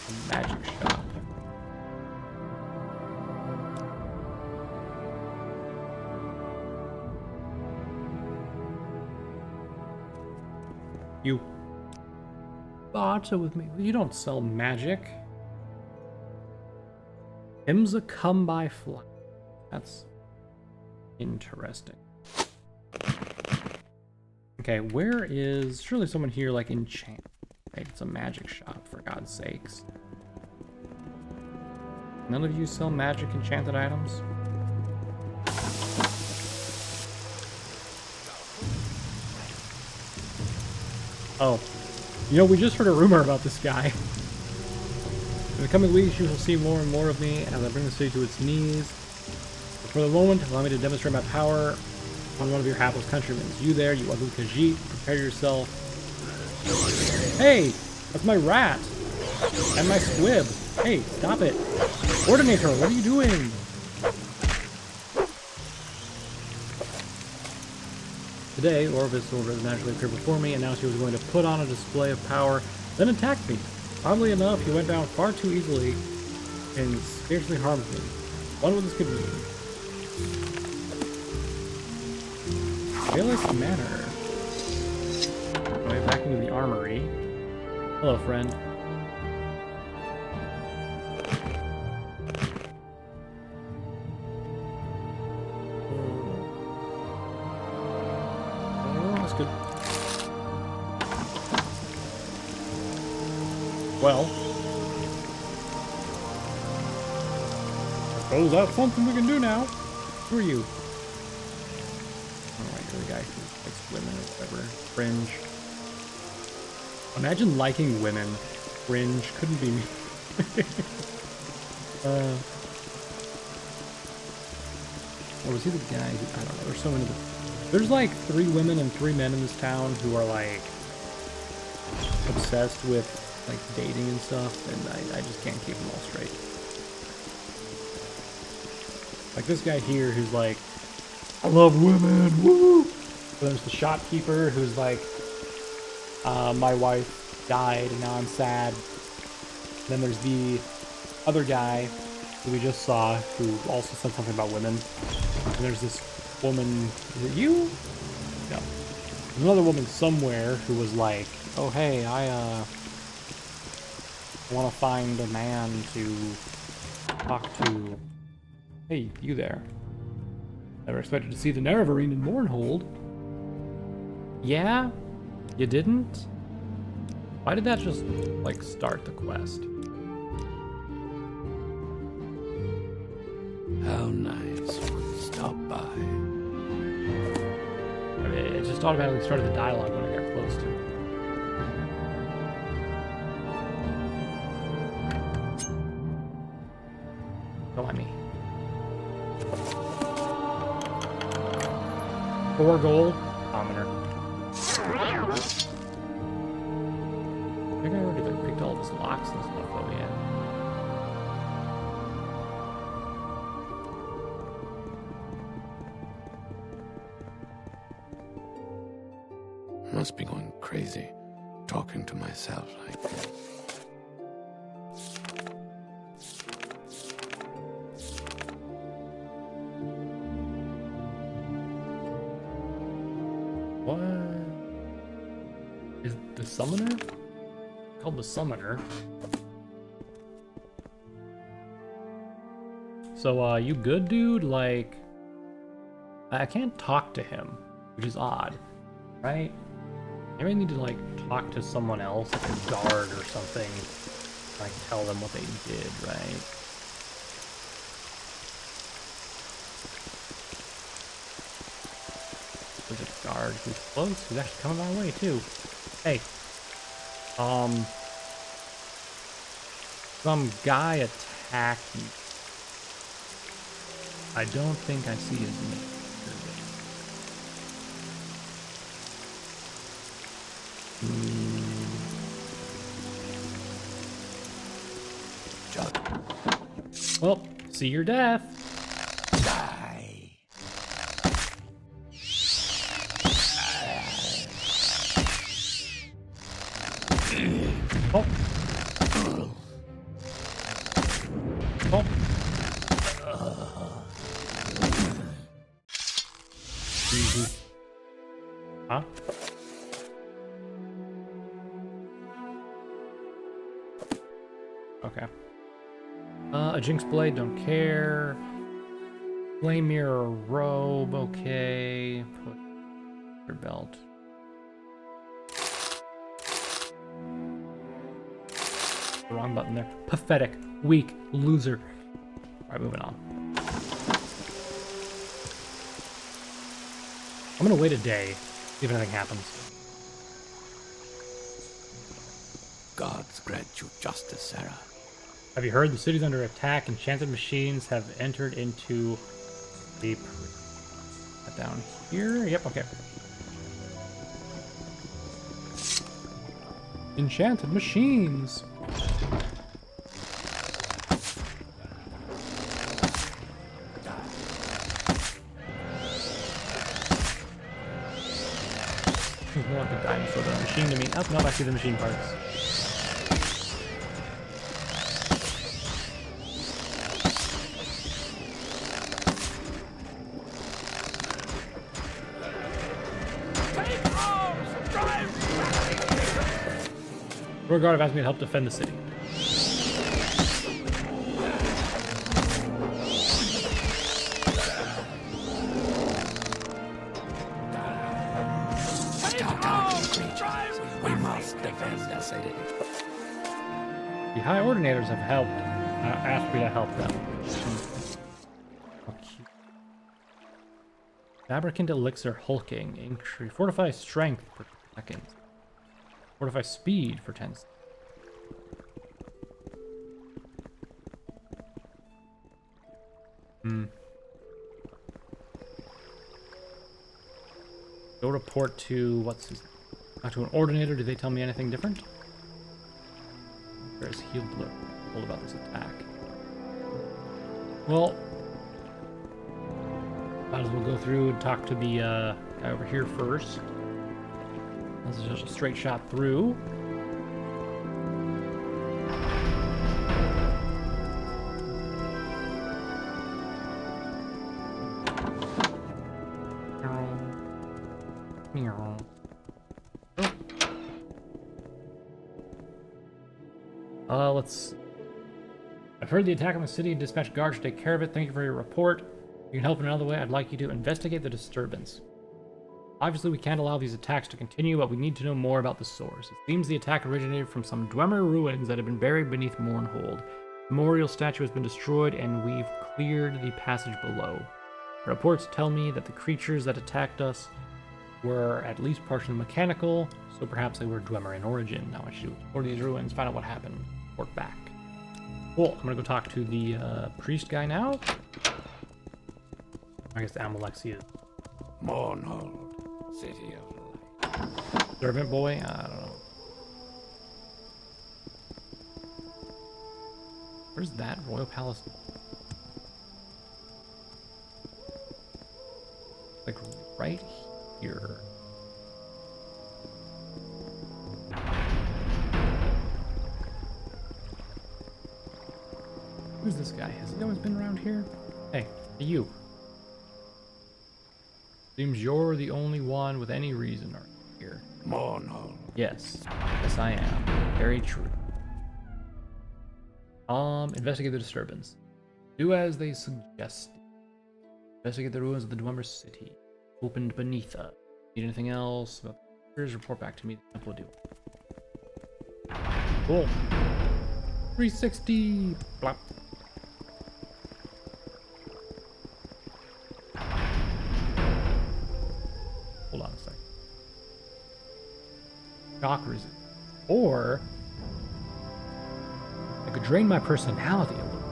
A magic shop. You barter with me. You don't sell magic. Him's a come by flight. That's interesting. Okay, where is surely someone here like enchant? Right, it's a magic shop, for God's sakes. None of you sell magic enchanted items? Oh. You know, we just heard a rumor about this guy. In the coming weeks, you will see more and more of me as I bring the city to its knees. But for the moment, allow me to demonstrate my power on one of your hapless countrymen. You there, you ugly Khajiit, prepare yourself. Hey! That's my rat! And my squib! Hey, stop it! Coordinator, what are you doing? Today, Orvis sort of naturally appeared before me, announced he was going to put on a display of power, then attacked me. Oddly enough, he went down far too easily and scarcely harmed me. One with this could mean. Fearless Manor. Way back into the armory. Hello, friend. Oh, that's good. Well, I suppose that's something we can do now. Who are you? Alright, you're the guy who likes women or whatever. Fringe. Imagine liking women. Fringe. Couldn't be me. Or was he the guy who, I don't know, there's so many. There's like 3 women and 3 men in this town who are like obsessed with like dating and stuff, and I just can't keep them all straight. Like this guy here who's like, I love women, woo! There's the shopkeeper who's like, my wife died and now I'm sad. Then there's the other guy who we just saw who also said something about women. And there's this woman, is it you? No. There's another woman somewhere who was like, oh hey, I want to find a man to talk to. Hey, you there. Never expected to see the Nerevarine in Mournhold. Yeah? You didn't? Why did that just, like, start the quest? How nice. Stop by. I mean, it just automatically started the dialogue when I got close to it. Don't mind me. 4 gold. Commoner. I think I already like picked all of his locks and stuff though, yeah. Must be going crazy, talking to myself like this. What? Is the summoner? Called the summoner. So, you good, dude? Like, I can't talk to him, which is odd, right? Maybe I need to, like, talk to someone else, like a guard or something, like, tell them what they did, right? There's a guard who's close, who's actually coming my way, too. Hey. Some guy attacked me. I don't think I see his name. Well, see your death. Die. Oh. Oh. Easy. Huh? Okay. A Jinx Blade, don't care. Flame Mirror Robe, okay. Put your belt. The wrong button there. Pathetic, weak, loser. Alright, moving on. I'm gonna wait a day, see if anything happens. Gods grant you justice, Sarah. Have you heard the city's under attack? Enchanted machines have entered into the... down here? Yep, okay. Enchanted machines! More like a dinosaur than a machine to me. Oh, no, I see the machine parts. Beauregard have asked me to help defend the city. We must defend the city. The High Ordinators have helped. Asked me to help them. Okay. Fabricant Elixir Hulking. Increase. Fortify Strength for seconds. Fortify Speed for 10 seconds. Go report to what's his talk to an ordinator. Did they tell me anything different? There's healed blow. Told about this attack. Well, might as well go through and talk to the guy over here first. This is just a straight shot through. Let's. I've heard the attack on the city and dispatched guards to take care of it. Thank you for your report. If you can help in another way, I'd like you to investigate the disturbance. Obviously, we can't allow these attacks to continue, but we need to know more about the source. It seems the attack originated from some Dwemer ruins that have been buried beneath Mournhold. The memorial statue has been destroyed, and we've cleared the passage below. Reports tell me that the creatures that attacked us were at least partially mechanical, so perhaps they were Dwemer in origin. Now I should explore these ruins, find out what happened, report back. Cool, I'm gonna go talk to the priest guy now. I guess Almalexia is Mournhold, city of light. servant boy? I don't know. Where's that royal palace? Like right here. Who's this guy? Has he always been around here? Hey, you. Seems you're the only one with any reason around here. Mournhold. Yes. Yes, I am. Very true. Investigate the disturbance. Do as they suggest. Investigate the ruins of the Dwemer city. Opened beneath us. Need anything else? Here's report back to me. The temple will do. Cool. 360. Blop. Hold on a second. Shock resist. Or I could drain my personality a little,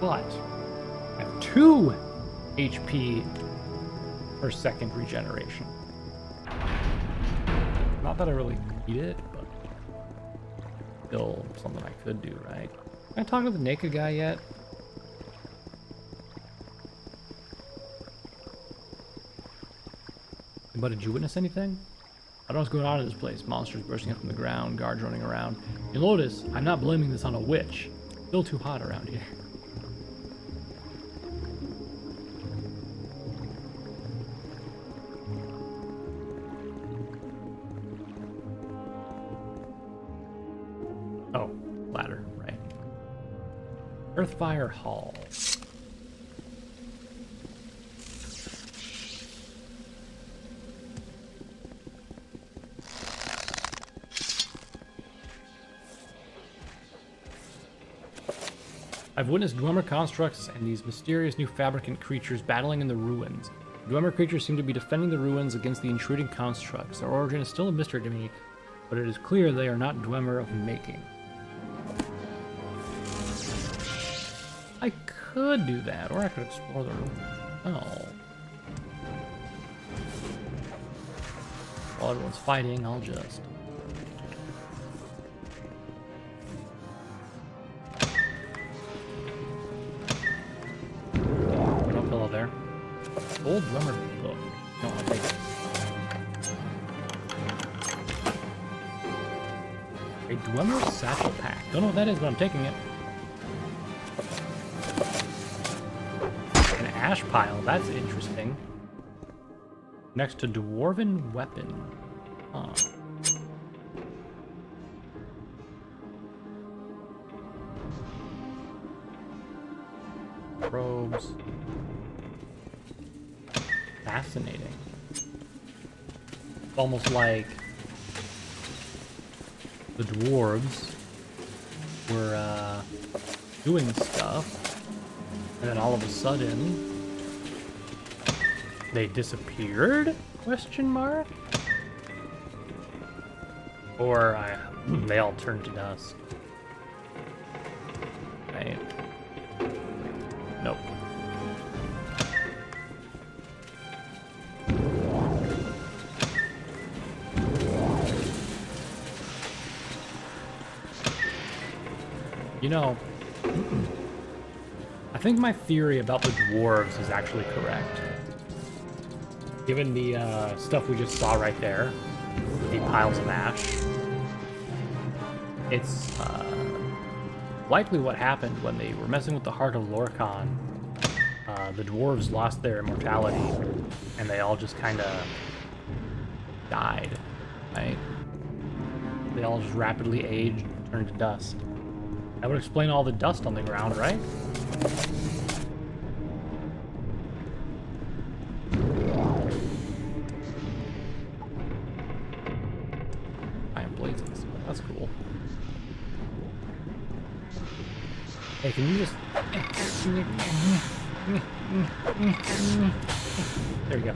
but I have 2 HP per second regeneration. Not that I really need it, but still something I could do, right? Can I talk to the naked guy yet? But did you witness anything? I don't know what's going on in this place. Monsters bursting up from the ground, guards running around. You'll notice I'm not blaming this on a witch. It's still too hot around here. Oh, ladder, right. Earthfire Hall. I've witnessed Dwemer constructs and these mysterious new fabricant creatures battling in the ruins. The Dwemer creatures seem to be defending the ruins against the intruding constructs. Their origin is still a mystery to me, but it is clear they are not Dwemer of making. I could do that, or I could explore the room. Oh. While everyone's fighting, I'll just... there. Old Dwemer book. No, I'll take it. A Dwemer satchel pack. Don't know what that is, but I'm taking it. An ash pile. That's interesting. Next to dwarven weapon. Huh. Probes. Fascinating. It's almost like the dwarves were doing stuff, and then all of a sudden they disappeared? Question mark? Or they all turned to dust. Right? Nope. You know, I think my theory about the dwarves is actually correct. Given the stuff we just saw right there, the piles of ash, it's likely what happened when they were messing with the heart of Lorkhan. The dwarves lost their immortality, and they all just kind of died, right? They all just rapidly aged and turned to dust. That would explain all the dust on the ground, right? Iron blades, that's cool. Hey, can you just... There we go.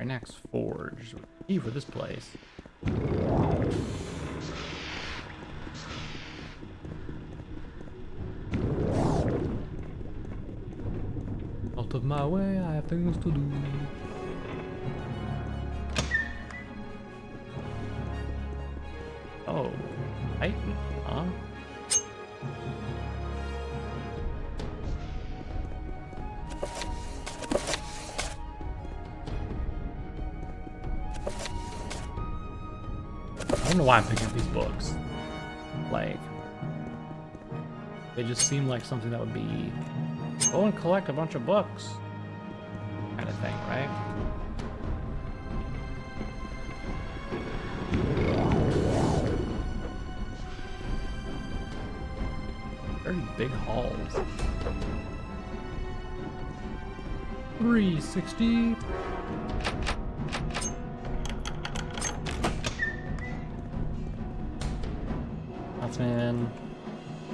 Next forge. Key for this place. Out of my way, I have things to do. Oh, Titan, huh? I don't know why I'm picking up these books. Like, they just seem like something that would be, go and collect a bunch of books kind of thing, right? Very big halls. 360.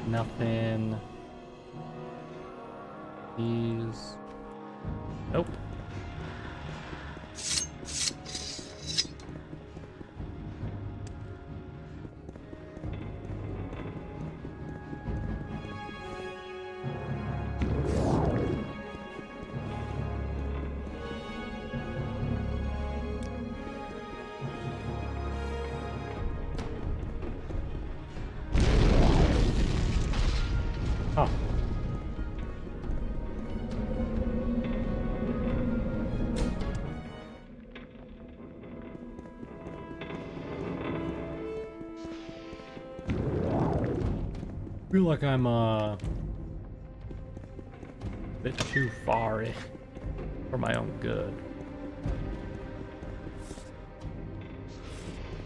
Nothing. These. Nope. Oh. Feel like I'm a bit too far in for my own good.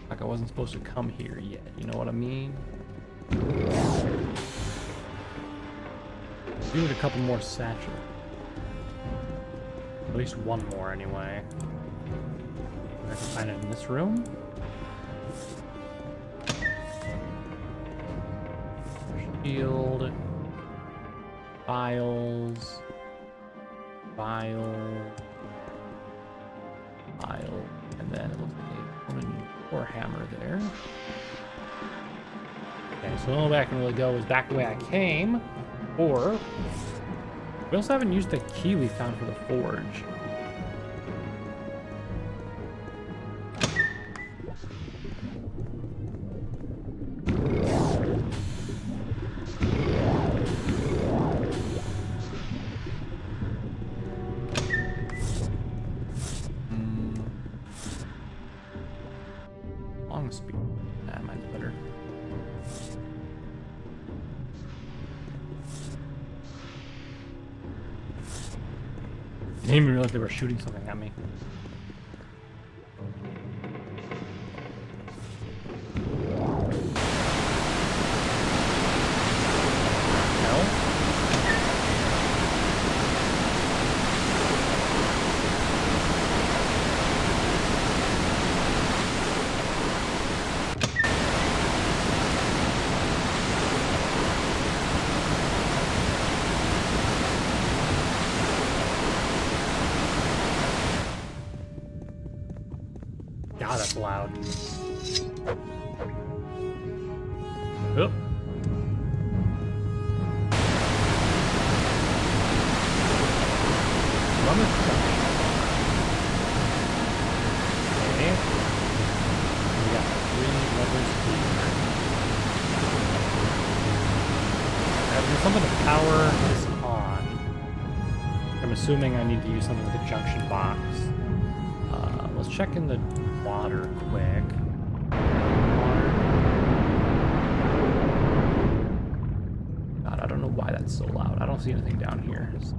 Like I wasn't supposed to come here yet, you know what I mean? We need a couple more satchels. At least one more anyway. I can find it in this room. Shield. Files. File. pile, and then it looks like a wooden or hammer there. Okay, so the only way I can really go is back the way I came, or we also haven't used the key we found for the forge. Long speed. Nah, mine's better. Didn't even realize they were shooting something at me. God, that's loud. Oh. Rubber truck. Okay. We got 3 levers here. There's something to power this on. I'm assuming I need to use something with a junction box. Let's check in the water quick. God, I don't know why that's so loud. I don't see anything down here. So.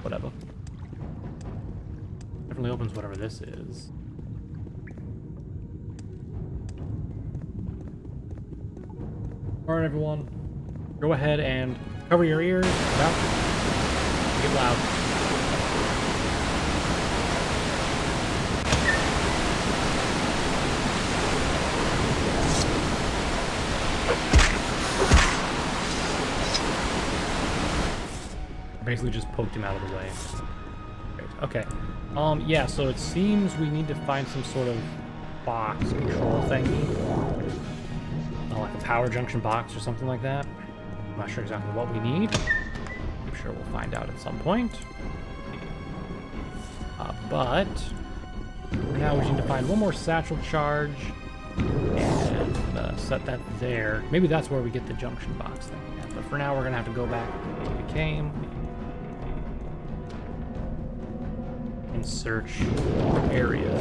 Whatever. Definitely opens whatever this is. Alright, everyone. Go ahead and cover your ears. Get loud. Basically just poked him out of the way. Great. Okay. Yeah, so it seems we need to find some sort of box control thingy. Like a power junction box or something like that. I'm not sure exactly what we need. I'm sure we'll find out at some point. But for now we need to find one more satchel charge and set that there. Maybe that's where we get the junction box thing. Yeah, but for now we're gonna have to go back where we came and search the area.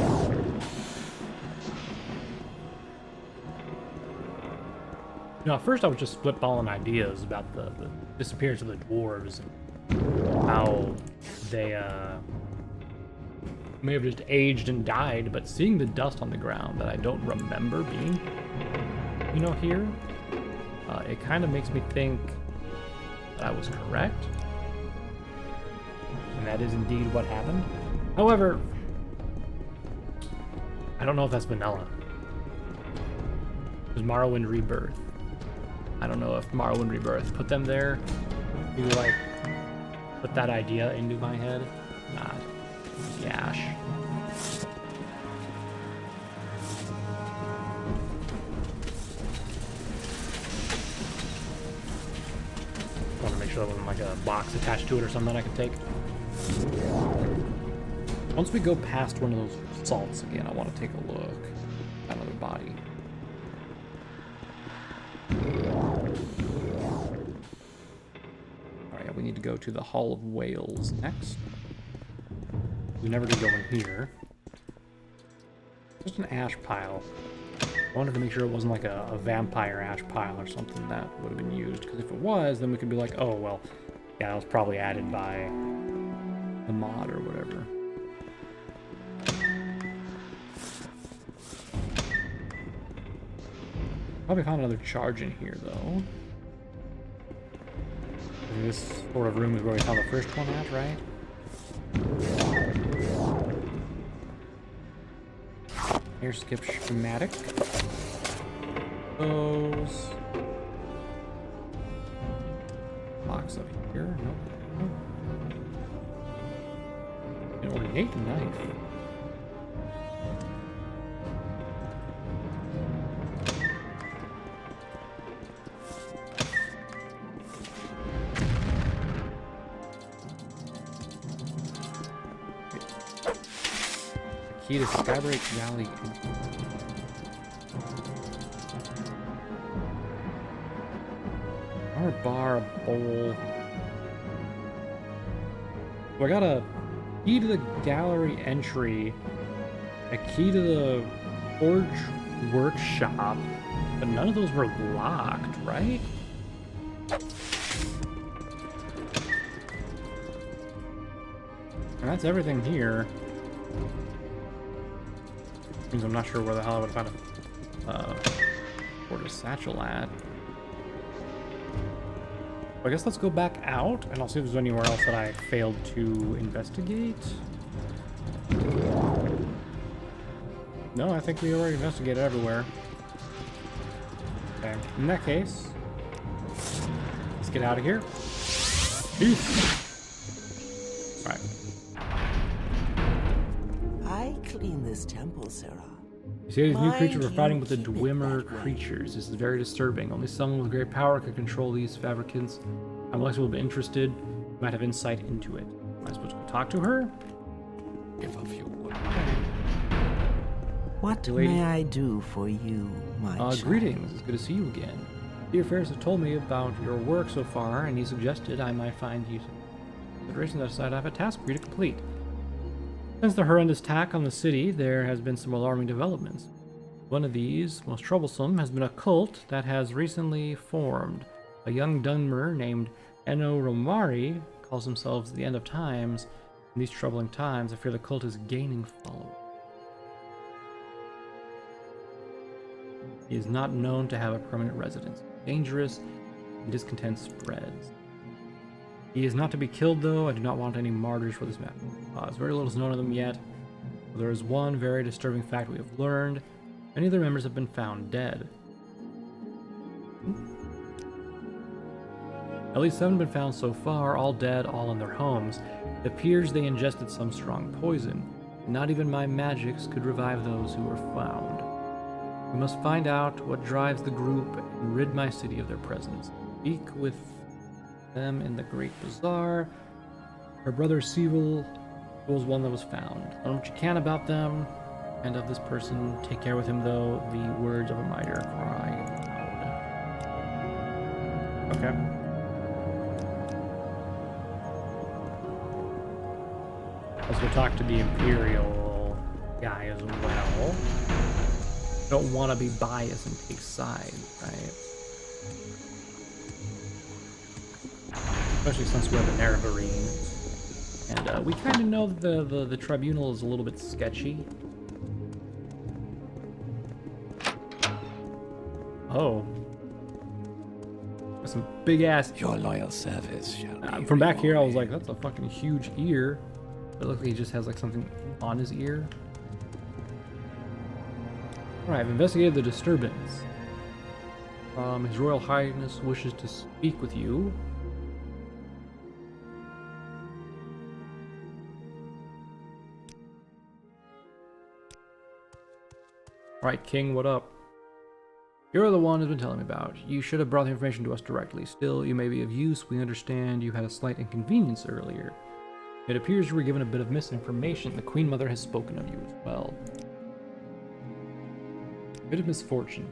You know, at first I was just spitballing ideas about the disappearance of the dwarves and how they may have just aged and died, but seeing the dust on the ground that I don't remember being, you know, here, it kind of makes me think that I was correct. And that is indeed what happened. However, I don't know if that's vanilla. It was Morrowind Rebirth. I don't know if Morrowind Rebirth put them there. Maybe like put that idea into my head. Not. Yash. I want to make sure there wasn't like a box attached to it or something that I could take. Once we go past one of those salts again, I want to take a look at another body. Alright, we need to go to the Hall of Whales next. We never did go in here. Just an ash pile. I wanted to make sure it wasn't like a vampire ash pile or something that would have been used, because if it was, then we could be like, oh, well, yeah, it was probably added by the mod or whatever. Probably found another charge in here, though. And this sort of room is where we found the first one at, right? Air skip schematic. Those. Box up here. Nope. An ornate knife. Key to Skybreak Valley. Or bar, a bowl. So I got a key to the gallery entry, a key to the forge workshop, but none of those were locked, right? And that's everything here. Means I'm not sure where the hell I would find a forge satchel at. I guess let's go back out, and I'll see if there's anywhere else that I failed to investigate. No, I think we already investigated everywhere. Okay, in that case, let's get out of here. Peace. All right. I clean this temple, Sarah. You see, these new Mind creatures are fighting you, with the keep it Dwemer that way. creatures. This is very disturbing. Only someone with great power could control these fabricants. I'm less will be interested. You might have insight into it. Am I supposed to go talk to her? If a few would. What Lady. may I do for you, my child? Greetings. It's good to see you again. Dear Ferris has told me about your work so far, and he suggested I might find you some consideration that aside I have a task for you to complete. Since the horrendous attack on the city, there has been some alarming developments. One of these, most troublesome, has been a cult that has recently formed. A young Dunmer named Eno Romari calls themselves the End of Times. In these troubling times, I fear the cult is gaining followers. He is not known to have a permanent residence. Dangerous, and discontent spreads. He is not to be killed, though. I do not want any martyrs for this matter. Very little is known of them yet. But there is one very disturbing fact we have learned. Many of their members have been found dead. At least 7 have been found so far, all dead, all in their homes. It appears they ingested some strong poison. Not even my magics could revive those who were found. We must find out what drives the group and rid my city of their presence. Speak with them in the Great Bazaar. Her brother Seville was one that was found. Learn what you can about them and of this person. Take care with him, though. The words of a mitre cry loud. Okay. Let's go talk to the Imperial guy as well. Don't want to be biased and take sides, right? Especially since we're the Nerevarine. And we kind of know that the tribunal is a little bit sketchy. Oh. That's some big ass. Your loyal service shall be From back here, I was like, rewarded. that's a fucking huge ear. But it looks like he just has like something on his ear. Alright, I've investigated the disturbance. His Royal Highness wishes to speak with you. Alright, King, what up? You're the one who's been telling me about. You should have brought the information to us directly. Still, you may be of use. We understand you had a slight inconvenience earlier. It appears you were given a bit of misinformation. The Queen Mother has spoken of you as well. A bit of misfortune.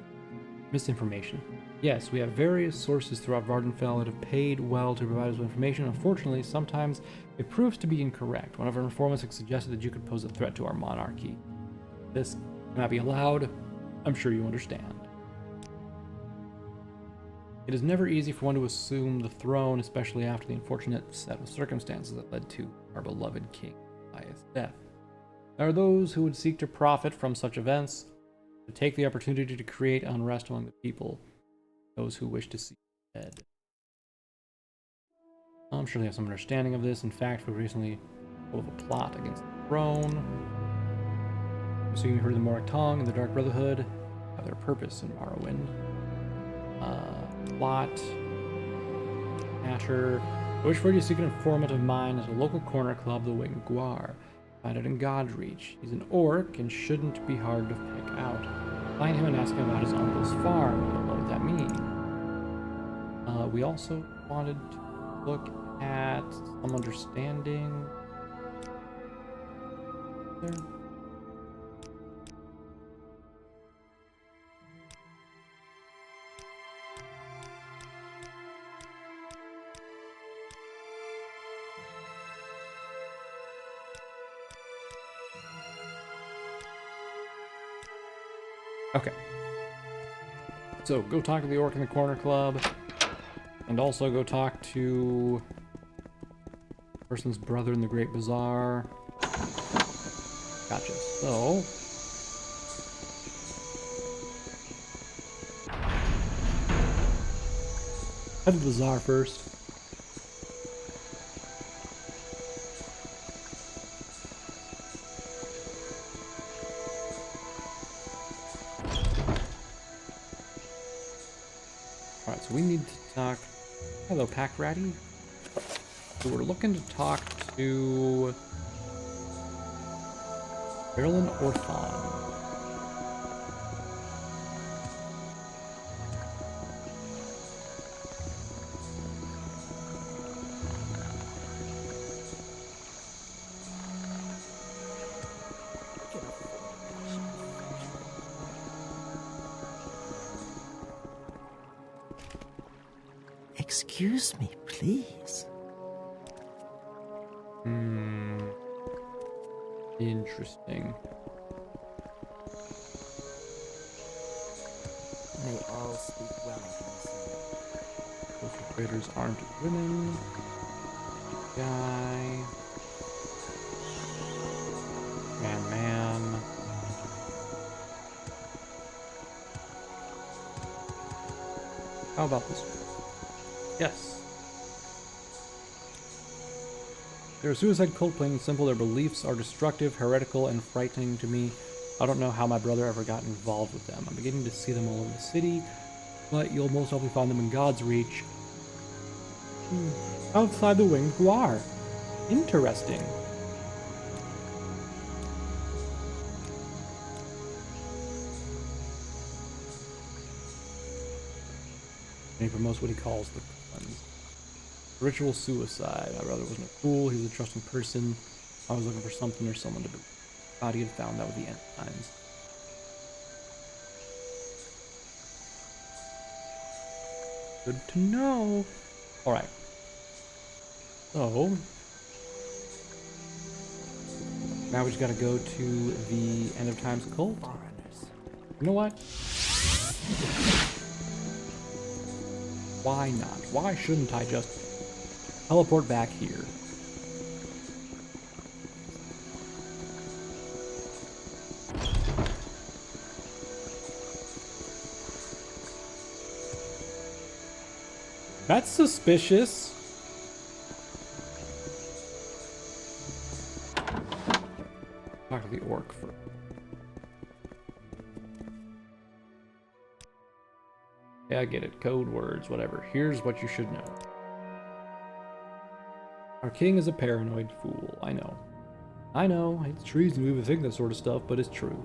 Misinformation. Yes, we have various sources throughout Vardenfell that have paid well to provide us with information. Unfortunately, sometimes it proves to be incorrect. One of our informants has suggested that you could pose a threat to our monarchy. This cannot be allowed. I'm sure you understand. It is never easy for one to assume the throne, especially after the unfortunate set of circumstances that led to our beloved king Elias' death. There are those who would seek to profit from such events, to take the opportunity to create unrest among the people, those who wish to see you dead. I'm sure they have some understanding of this. In fact, we recently pulled a plot against the throne. So you heard the Moratong and the Dark Brotherhood have their purpose in Morrowind. Plot. Asher. I wish for you to seek an informant of mine at a local corner club, the Wing Guar. Find it in Godreach. He's an orc and shouldn't be hard to pick out. Find him and ask him about his uncle's farm. I don't know what that means. We also wanted to look at some understanding. There. Okay. So, go talk to the orc in the corner club. And also go talk to the person's brother in the Great Bazaar. Gotcha. So... head to the bazaar first. Alright, so we need to talk... hello, Pack Ratty. So we're looking to talk to... Marilyn Orthon. Excuse me, please. Interesting. May all speak well of themselves. Social traders armed with women. Guy. Man. How about this one? Yes. They're a suicide cult, plain and simple. Their beliefs are destructive, heretical, and frightening to me. I don't know how my brother ever got involved with them. I'm beginning to see them all over the city, but you'll most likely find them in God's reach. Outside the winged guar. Interesting. And he promotes what he calls the cleanse. Ritual suicide. My brother wasn't a fool. He was a trusting person. I was looking for something or someone to be. Thought he had found that with the end times. Good to know. Alright. So. Now we just gotta go to the end of times cult. Foreigners. You know what? Why not? Why shouldn't I just teleport back here? That's suspicious. Talk to the orc first. Yeah, I get it. Code words, whatever. Here's what you should know. Our king is a paranoid fool. I know. It's treason. We would think that sort of stuff, but it's true.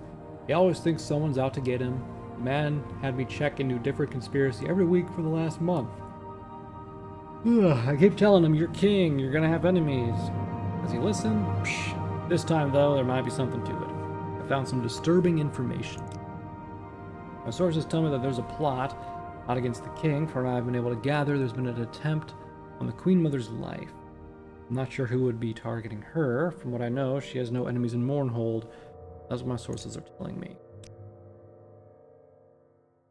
He always thinks someone's out to get him. The man had me check into a different conspiracy every week for the last month. Ugh, I keep telling him, you're king, you're gonna have enemies. Does he listen? Psh. This time, though, there might be something to it. I found some disturbing information. My sources tell me that there's a plot, not against the king. From what I've been able to gather, there's been an attempt on the Queen Mother's life. I'm not sure who would be targeting her. From what I know, she has no enemies in Mournhold. That's what my sources are telling me.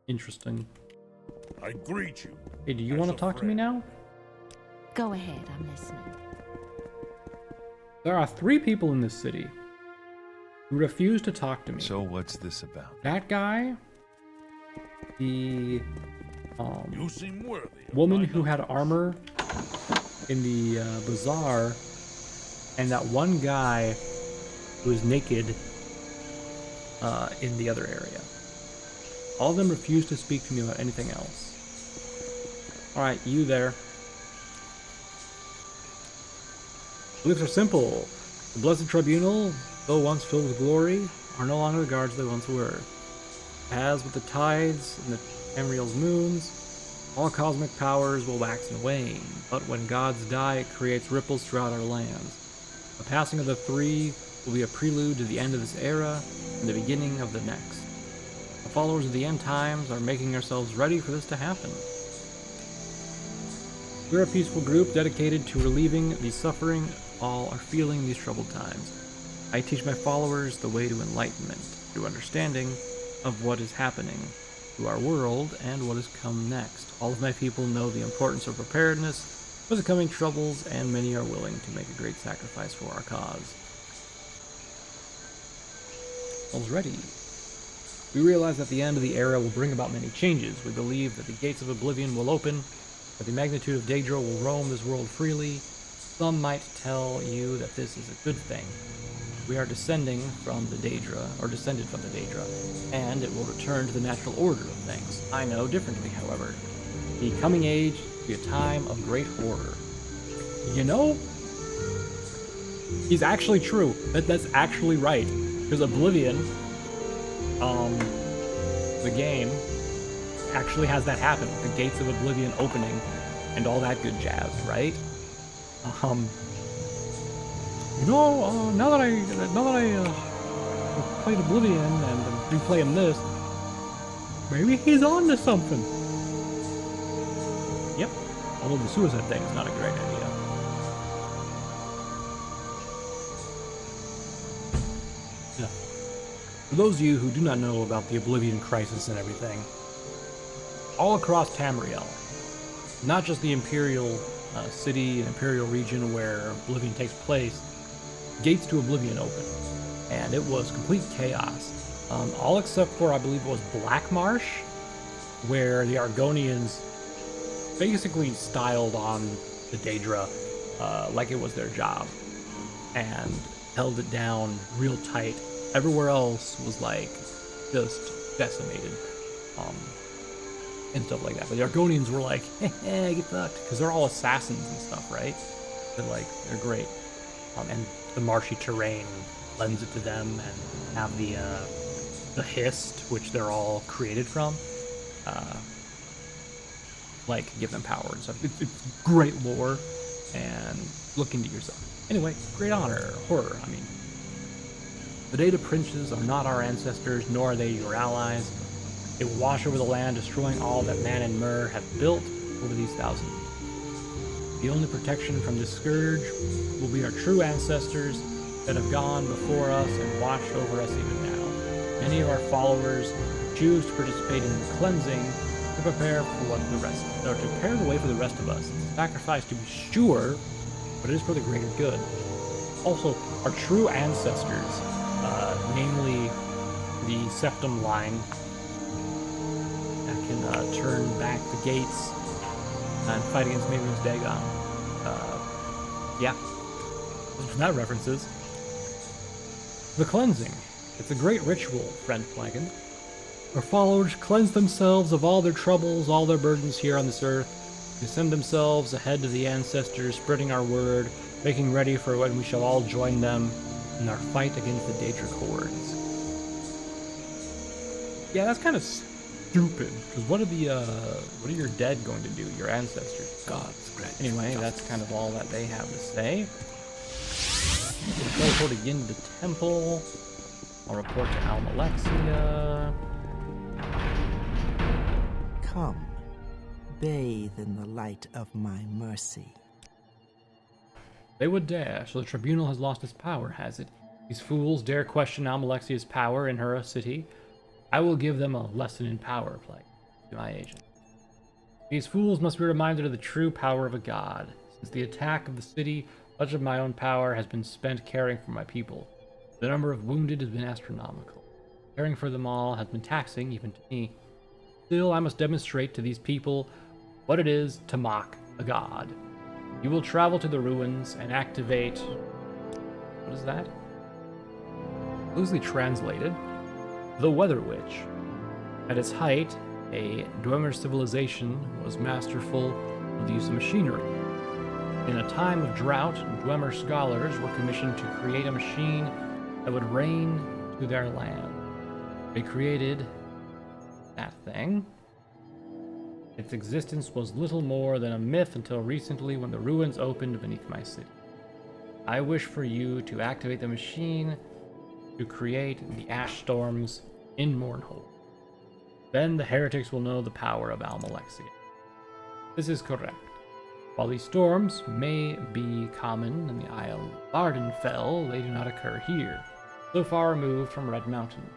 Interesting. I greet you. Hey, do you as want a to talk to me friend. now? Go ahead, I'm listening. There are 3 people in this city who refuse to talk to me. So what's this about? That guy, the You seem worthy. of woman my who had armor in the bazaar, and that one guy who was naked in the other area. All of them refuse to speak to me about anything else. Alright, you there. Beliefs are simple. The Blessed Tribunal, though once filled with glory, are no longer the guards they once were. As with the tides and the Tamriel's moons, all cosmic powers will wax and wane, but when gods die, it creates ripples throughout our lands. The passing of the three will be a prelude to the end of this era and the beginning of the next. The followers of the end times are making ourselves ready for this to happen. We're a peaceful group dedicated to relieving the suffering all are feeling these troubled times. I teach my followers the way to enlightenment, through understanding of what is happening to our world and what has come next. All of my people know the importance of preparedness for the coming troubles, and many are willing to make a great sacrifice for our cause. All's ready. We realize that the end of the era will bring about many changes. We believe that the gates of oblivion will open, that the magnitude of Daedra will roam this world freely. Some might tell you that this is a good thing. We are descending from the Daedra, or descended from the Daedra, and it will return to the natural order of things. I know differently, however. The coming age will be a time of great horror. You know, he's actually true. That's actually right. Because Oblivion, the game, actually has that happen. The gates of Oblivion opening and all that good jazz, right? Now that I played Oblivion and I'm replaying this, maybe he's on to something. Yep. Although the suicide thing is not a great idea. Yeah. For those of you who do not know about the Oblivion crisis and everything, all across Tamriel, not just the Imperial city and Imperial region where Oblivion takes place, gates to Oblivion open, and it was complete chaos. All except for, I believe it was Black Marsh, where the Argonians basically styled on the Daedra like it was their job, and held it down real tight. Everywhere else was like just decimated, and stuff like that. But the Argonians were like, hey, get fucked, because they're all assassins and stuff, right? They're great. And the marshy terrain lends it to them, and have the hist, which they're all created from, give them power and stuff. It's great lore, and look into yourself. Anyway, great horror. I mean, the Data Princes are not our ancestors, nor are they your allies. They will wash over the land, destroying all that man and Myr have built over these thousands. The only protection from this scourge will be our true ancestors that have gone before us and watched over us even now. Many of our followers choose to participate in the cleansing to prepare to prepare the way for the rest of us. It's a sacrifice to be sure, but it is for the greater good. Also, our true ancestors, namely the Septum line, that can turn back the gates and fight against Maven's Dagon. Yeah. That's what that references. The cleansing. It's a great ritual, friend Plagen. Our followers cleanse themselves of all their troubles, all their burdens here on this earth. They send themselves ahead to the ancestors, spreading our word, making ready for when we shall all join them in our fight against the Daedric hordes. Yeah, that's kind of stupid, because what are your dead going to do, your ancestors? God's grant. Anyway, that's kind of all that they have to say. We'll teleport again to the temple. I'll report to Almalexia. Come, bathe in the light of my mercy. They would dare, so the tribunal has lost its power, has it? These fools dare question Almalexia's power in her city. I will give them a lesson in power, Plague, to my agent. These fools must be reminded of the true power of a god. Since the attack of the city, much of my own power has been spent caring for my people. The number of wounded has been astronomical. Caring for them all has been taxing, even to me. Still, I must demonstrate to these people what it is to mock a god. You will travel to the ruins and activate... What is that? Loosely translated, the Weather Witch. At its height, a Dwemer civilization was masterful of the use of machinery. In a time of drought, Dwemer scholars were commissioned to create a machine that would rain to their land. They created that thing. Its existence was little more than a myth until recently when the ruins opened beneath my city. I wish for you to activate the machine to create the ash storms in Mornhold. Then the heretics will know the power of Almalexia. This is correct. While these storms may be common in the Isle of Vardenfell, they do not occur here, so far removed from Red Mountain.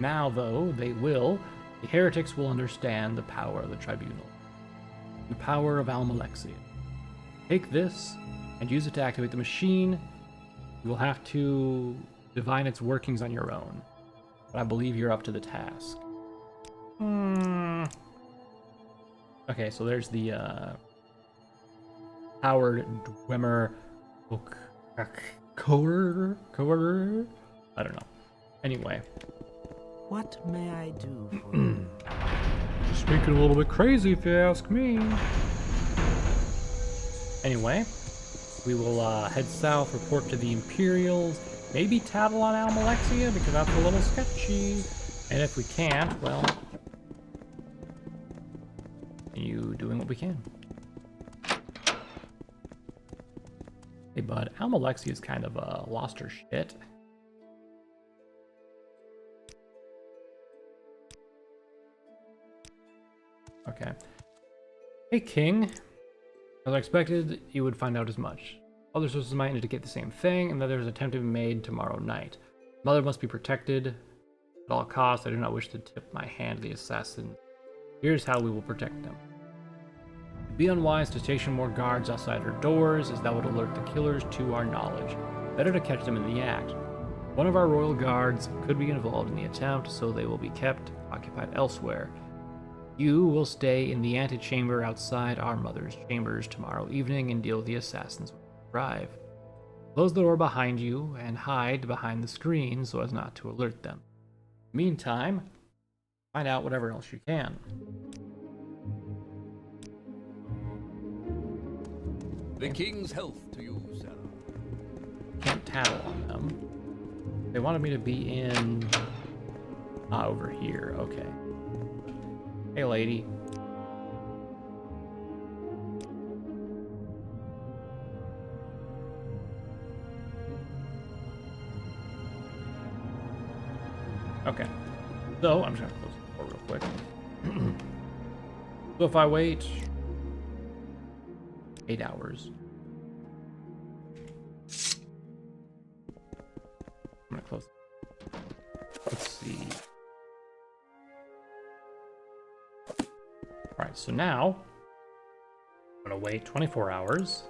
Now, though, the heretics will understand the power of the tribunal. The power of Almalexia. Take this and use it to activate the machine. You will have to divine its workings on your own, but I believe you're up to the task. Okay, so there's the Howard Dwemer Coer? I don't know. Anyway. What may I do for you? Speaking a little bit crazy if you ask me. Anyway, we will head south, report to the Imperials, maybe tattle on Almalexia because that's a little sketchy. And if we can't, well, continue doing what we can. Hey bud, Almalexia's kind of lost her shit. Okay. Hey King. As I expected, you would find out as much. Other sources might indicate the same thing, and that there is an attempt to be made tomorrow night. Mother must be protected at all costs. I do not wish to tip my hand to the assassin. Here's how we will protect them. It'd be unwise to station more guards outside her doors, as that would alert the killers to our knowledge. Better to catch them in the act. One of our royal guards could be involved in the attempt, so they will be kept occupied elsewhere. You will stay in the antechamber outside our mother's chambers tomorrow evening and deal with the assassins when they arrive. Close the door behind you and hide behind the screen so as not to alert them. Meantime, find out whatever else you can. The king's health to you, Sarah. Can't tattle on them. They wanted me to be in... over here, okay. Hey, lady. Okay. So, I'm just gonna close the door real quick. So if I wait 8 hours. I'm gonna close. Let's see. Alright, so now I'm gonna wait 24 hours.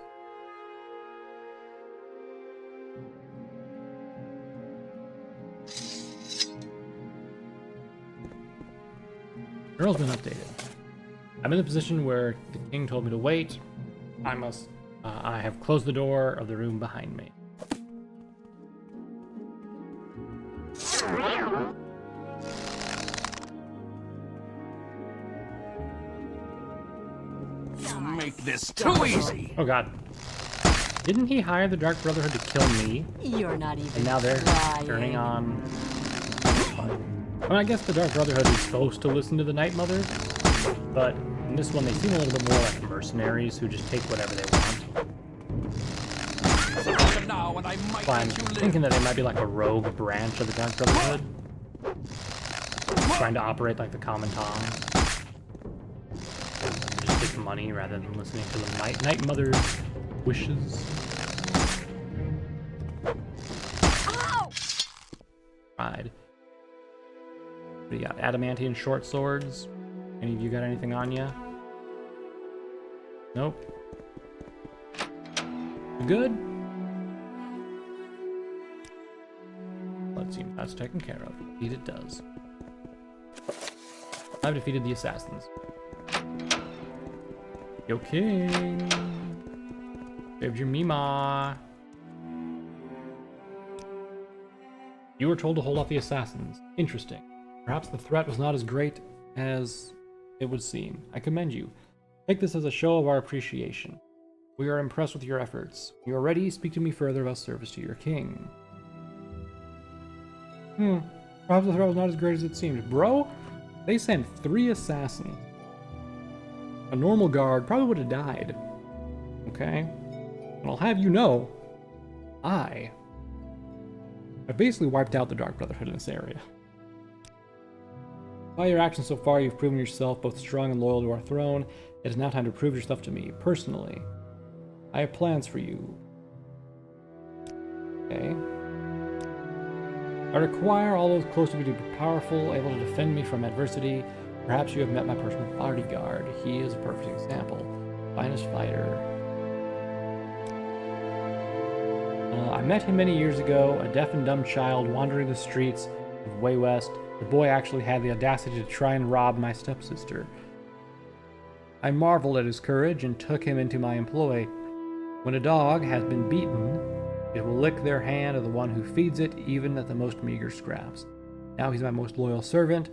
Journal's been updated. I'm in the position where the king told me to wait. I have closed the door of the room behind me. Make this too easy. Oh god. Didn't he hire the Dark Brotherhood to kill me? You're not even And now they're trying. turning on... Well, I guess the Dark Brotherhood is supposed to listen to the Night Mothers, but in this one they seem a little bit more like mercenaries who just take whatever they want. Now, and I might So I'm let you live. thinking that they might be like a rogue branch of the Dark Brotherhood, trying to operate like the Commandant. Just take money rather than listening to the Night Mother's wishes. Ow! Right. What do you got? Adamantine short swords? Any of you got anything on ya? Nope. You good? Let's see if that's taken care of. Indeed it does. I've defeated the assassins. Yo king! Saved your Mima! You were told to hold off the assassins. Interesting. Perhaps the threat was not as great as it would seem. I commend you. Take this as a show of our appreciation. We are impressed with your efforts. When you are ready, speak to me further about service to your king. Perhaps the threat was not as great as it seemed. Bro, they sent 3 assassins. A normal guard probably would have died. Okay? And I'll have you know, I basically wiped out the Dark Brotherhood in this area. By your actions so far, you've proven yourself both strong and loyal to our throne. It is now time to prove yourself to me, personally. I have plans for you. Okay. I require all those close to me to be powerful, able to defend me from adversity. Perhaps you have met my personal bodyguard. He is a perfect example. Finest fighter. I met him many years ago, a deaf and dumb child wandering the streets of Way West. The boy actually had the audacity to try and rob my stepsister. I marveled at his courage and took him into my employ. When a dog has been beaten, it will lick their hand of the one who feeds it, even at the most meager scraps. Now he's my most loyal servant,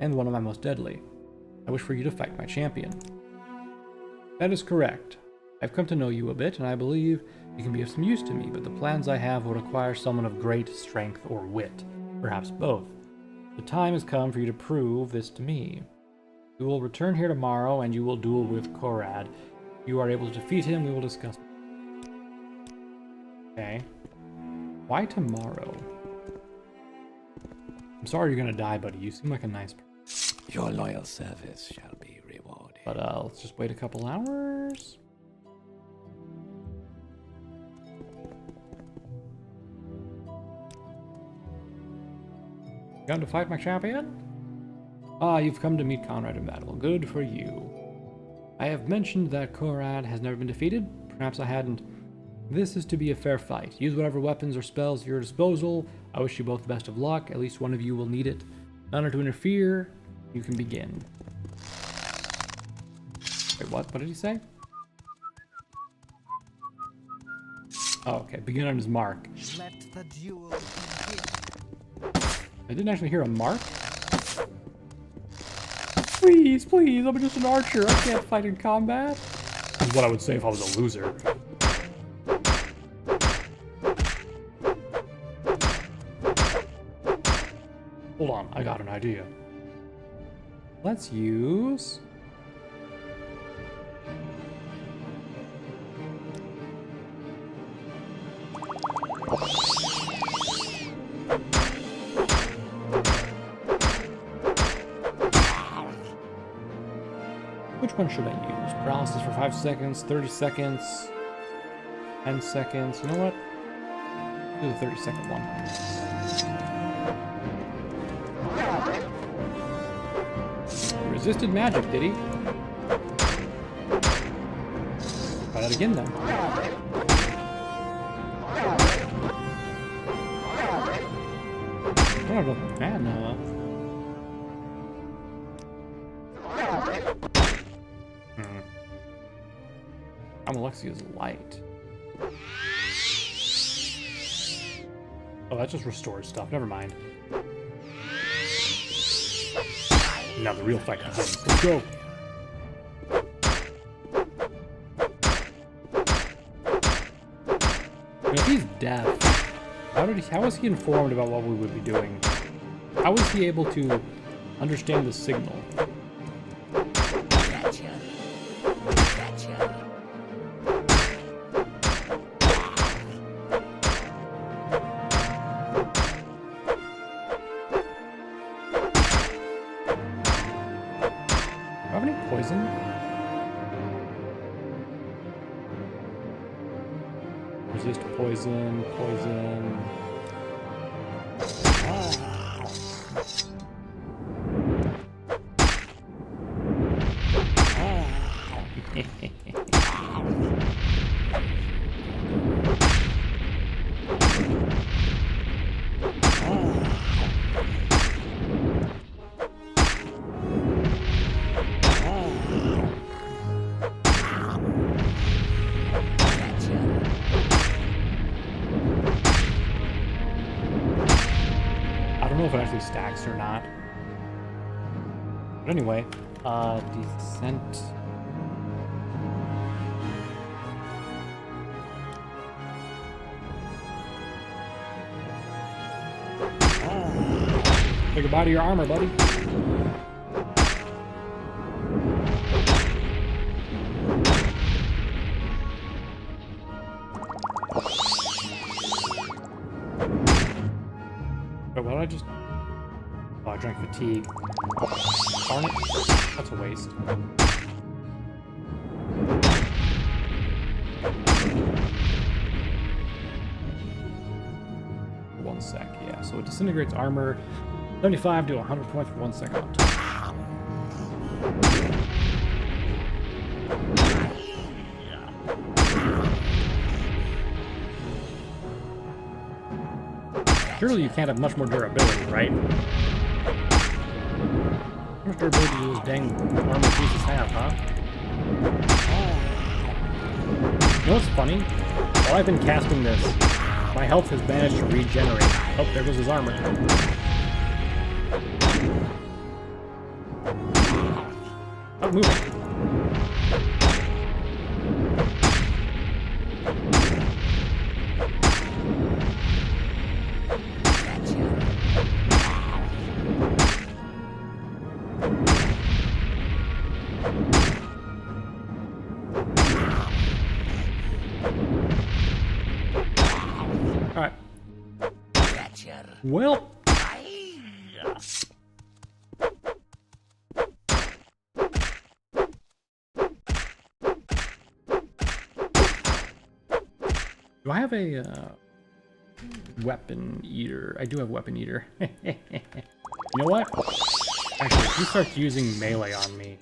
and one of my most deadly. I wish for you to fight my champion. That is correct. I've come to know you a bit, and I believe you can be of some use to me, but the plans I have will require someone of great strength or wit, perhaps both. The time has come for you to prove this to me. You will return here tomorrow, and you will duel with Korad. If you are able to defeat him, we will discuss. Okay. Why tomorrow? I'm sorry you're gonna die, buddy. You seem like a nice person. Your loyal service shall be rewarded. But let's just wait a couple hours. Come to fight my champion? Ah, you've come to meet Conrad in battle. Good for you. I have mentioned that Korad has never been defeated. Perhaps I hadn't. This is to be a fair fight. Use whatever weapons or spells at your disposal. I wish you both the best of luck. At least one of you will need it. None are to interfere. You can begin. Wait, what? What did he say? Oh, okay. Begin on his mark. Let the duel begin. I didn't actually hear a mark. Please, please, I'm just an archer. I can't fight in combat. Is what I would say if I was a loser. Hold on, I got an idea. Let's use... Which one should I use? Paralysis for 5 seconds, 30 seconds, 10 seconds. You know what? Do the 30-second one. He resisted magic, did he? Try that again then. I don't know, man, Alexia's light. Oh, that just restores stuff. Never mind. Now the real fight comes. Let's go. If he's deaf, how was he informed about what we would be doing? How was he able to understand the signal? Resist poison, poison. If it actually stacks or not. But anyway, descent. Say goodbye to your armor, buddy. Wait, what did I just... Oh, I drank fatigue. Darn it. That's a waste. For 1 sec, yeah. So it disintegrates armor 75 to 100 points for 1 second on top. Surely you can't have much more durability, right? How much durability do those dang armor pieces have, huh? You know what's funny? While I've been casting this, my health has managed to regenerate. Oh, there goes his armor. Stop moving. Alright. Well. Do I have a weapon eater? I do have weapon eater. You know what? Actually, if he starts using melee on me,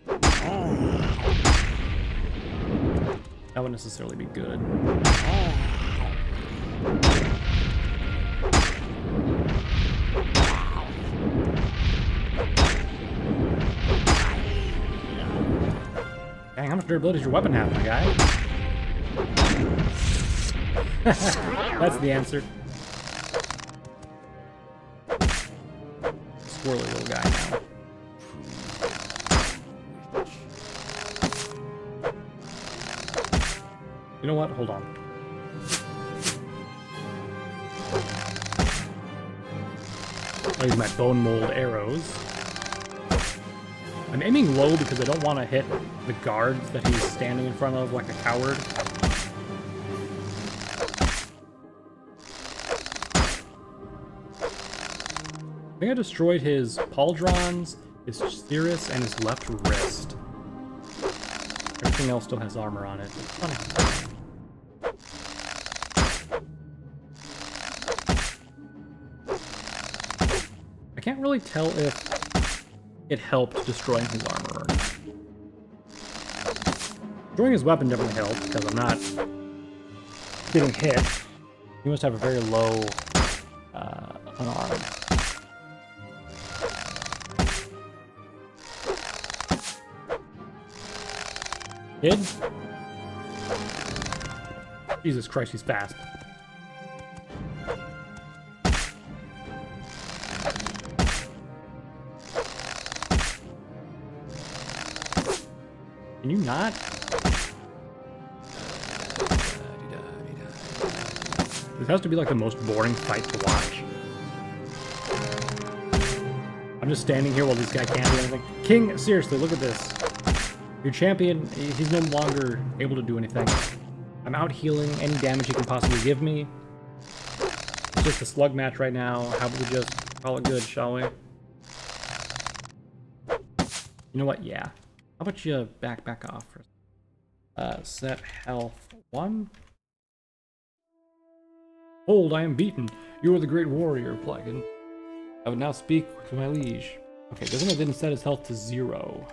that wouldn't necessarily be good. Dang, how much durability does your weapon have, my guy? That's the answer. Squirrely little guy now. You know what? Hold on. I'll use my bone mold arrows. I'm aiming low because I don't want to hit the guards that he's standing in front of like a coward. I think I destroyed his pauldrons, his cirrus, and his left wrist. Everything else still has armor on it. It's funny. I can't really tell if it helped destroying his armor or not. Destroying his weapon definitely helped, because I'm not getting hit. He must have a very low unarmed. Kid? Jesus Christ, he's fast. Can you not? This has to be like the most boring fight to watch. I'm just standing here while this guy can't do anything. King, seriously, look at this. Your champion, he's no longer able to do anything. I'm out healing any damage he can possibly give me. It's just a slug match right now. How about we just call it good, shall we? You know what? Yeah. How about you back off for set health 1. Hold, I am beaten. You are the great warrior, Plagen. I would now speak to my liege. Okay, doesn't it then set his health to 0?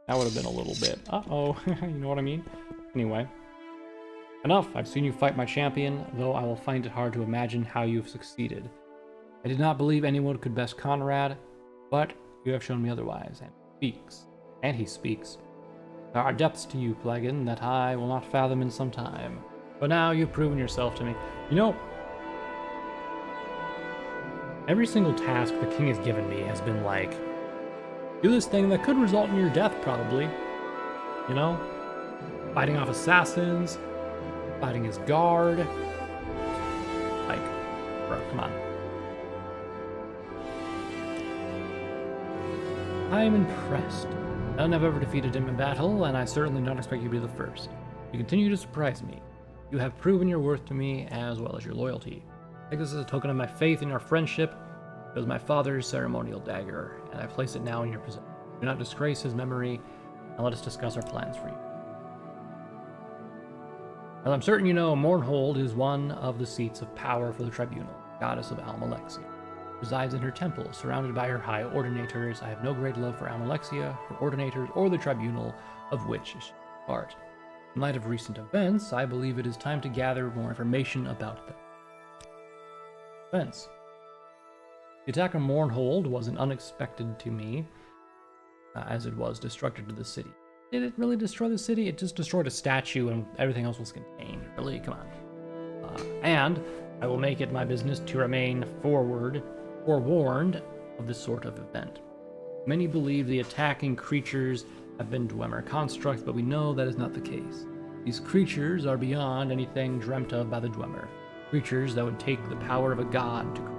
That would have been a little bit. Uh-oh, you know what I mean? Anyway. Enough, I've seen you fight my champion, though I will find it hard to imagine how you've succeeded. I did not believe anyone could best Conrad, but you have shown me otherwise, and he speaks. And he speaks. There are depths to you, Plagen, that I will not fathom in some time. But now you've proven yourself to me. You know, every single task the king has given me has been like, do this thing that could result in your death, probably. You know? Fighting off assassins, fighting his guard. Like, bro, come on. I am impressed. None have ever defeated him in battle, and I certainly don't expect you to be the first. You continue to surprise me. You have proven your worth to me, as well as your loyalty. I take this as a token of my faith in our friendship. It was my father's ceremonial dagger, and I place it now in your possession. Do not disgrace his memory, and let us discuss our plans for you. As I'm certain you know, Mournhold is one of the seats of power for the Tribunal, goddess of Almalexia. Resides in her temple, surrounded by her high ordinators. I have no great love for Almalexia, her ordinators, or the Tribunal, of which she is part. In light of recent events, I believe it is time to gather more information about them. Events. The attack on Mournhold wasn't unexpected to me, as it was destructive to the city. Did it really destroy the city? It just destroyed a statue and everything else was contained. Really? Come on. And I will make it my business to remain forewarned of this sort of event. Many believe the attacking creatures have been Dwemer constructs, but we know that is not the case. These creatures are beyond anything dreamt of by the Dwemer. Creatures that would take the power of a god to create.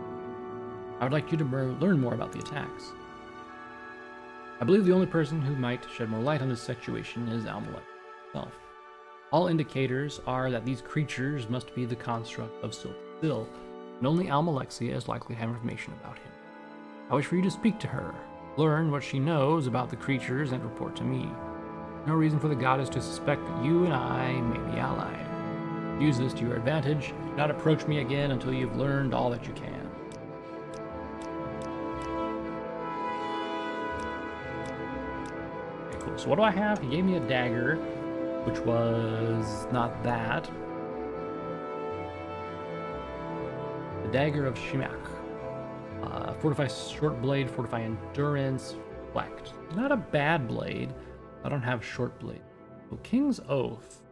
I would like you to learn more about the attacks. I believe the only person who might shed more light on this situation is Almalek himself. All indicators are that these creatures must be the construct of Silk, and only Almalexia is likely to have information about him. I wish for you to speak to her, learn what she knows about the creatures, and report to me. No reason for the goddess to suspect that you and I may be allied. Use this to your advantage. Do not approach me again until you've learned all that you can. Cool. So what do I have? He gave me a dagger, which was not that. The dagger of Shimak. Fortify short blade, fortify endurance, reflect. Not a bad blade. I don't have short blade. So King's Oath.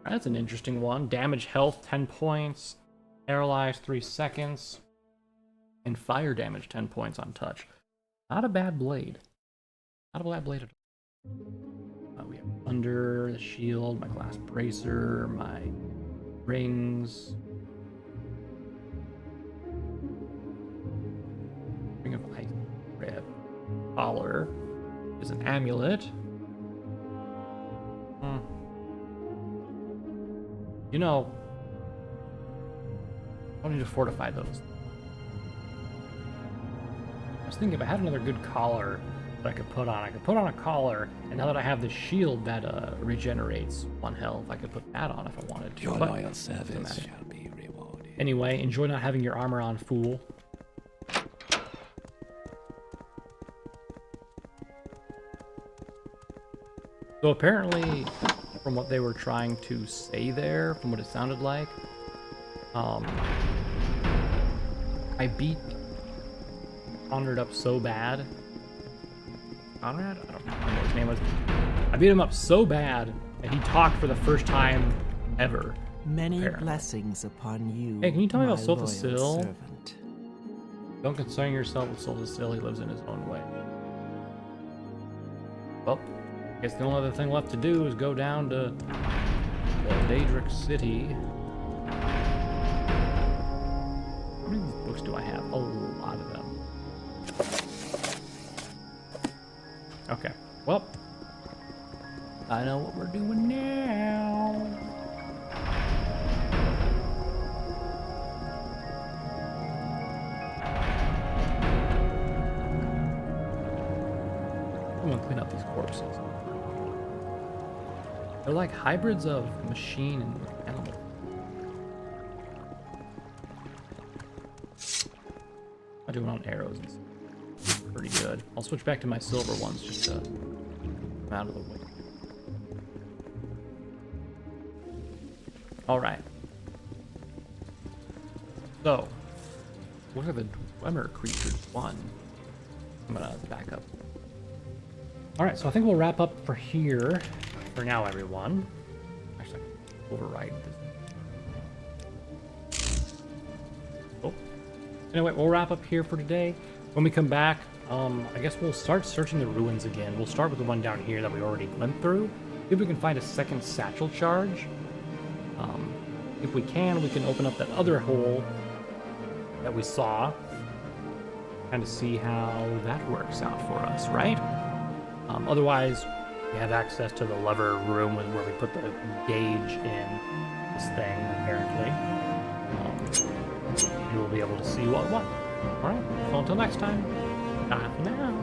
That's an interesting one. Damage health 10 points, paralyzed 3 seconds, and fire damage 10 points on touch. Not a bad blade. Not a bad blade at all. We have thunder, the shield, my glass bracer, my rings. Ring of ice, red collar is an amulet. You know, I don't need to fortify those. I was thinking if I had another good collar that I could put on a collar, and now that I have the shield that regenerates 1 health, I could put that on if I wanted to. Your but loyal service shall be rewarded. anyway, enjoy not having your armor on, fool. So apparently, from what they were trying to say there, from what it sounded like, I beat Conrad up so bad. Conrad? I don't remember what his name was. I beat him up so bad that he talked for the first time ever. Many apparently. blessings upon you. Hey, can you tell me about my loyal Silthasil? servant. Don't concern yourself with Silthasil, he lives in his own way. Well, I guess the only other thing left to do is go down to the Daedric City. How many of these books do I have? A lot of them. Okay, well, I know what we're doing now. I'm gonna clean up these corpses. They're like hybrids of machine and animal. I'm doing on arrows and stuff. Pretty good. I'll switch back to my silver ones just to come out of the way. Alright. So, what are the Dwemer creatures? One. I'm gonna back up. Alright, so I think we'll wrap up for here. For now, everyone. Actually, I can override this. Oh. Anyway, we'll wrap up here for today. When we come back, I guess we'll start searching the ruins again. We'll start with the one down here that we already went through. See if we can find a second satchel charge. If we can open up that other hole that we saw. Kind of see how that works out for us, right? Otherwise, we have access to the lever room where we put the gauge in this thing, apparently. You will be able to see what. Alright, well, until next time, bye for now.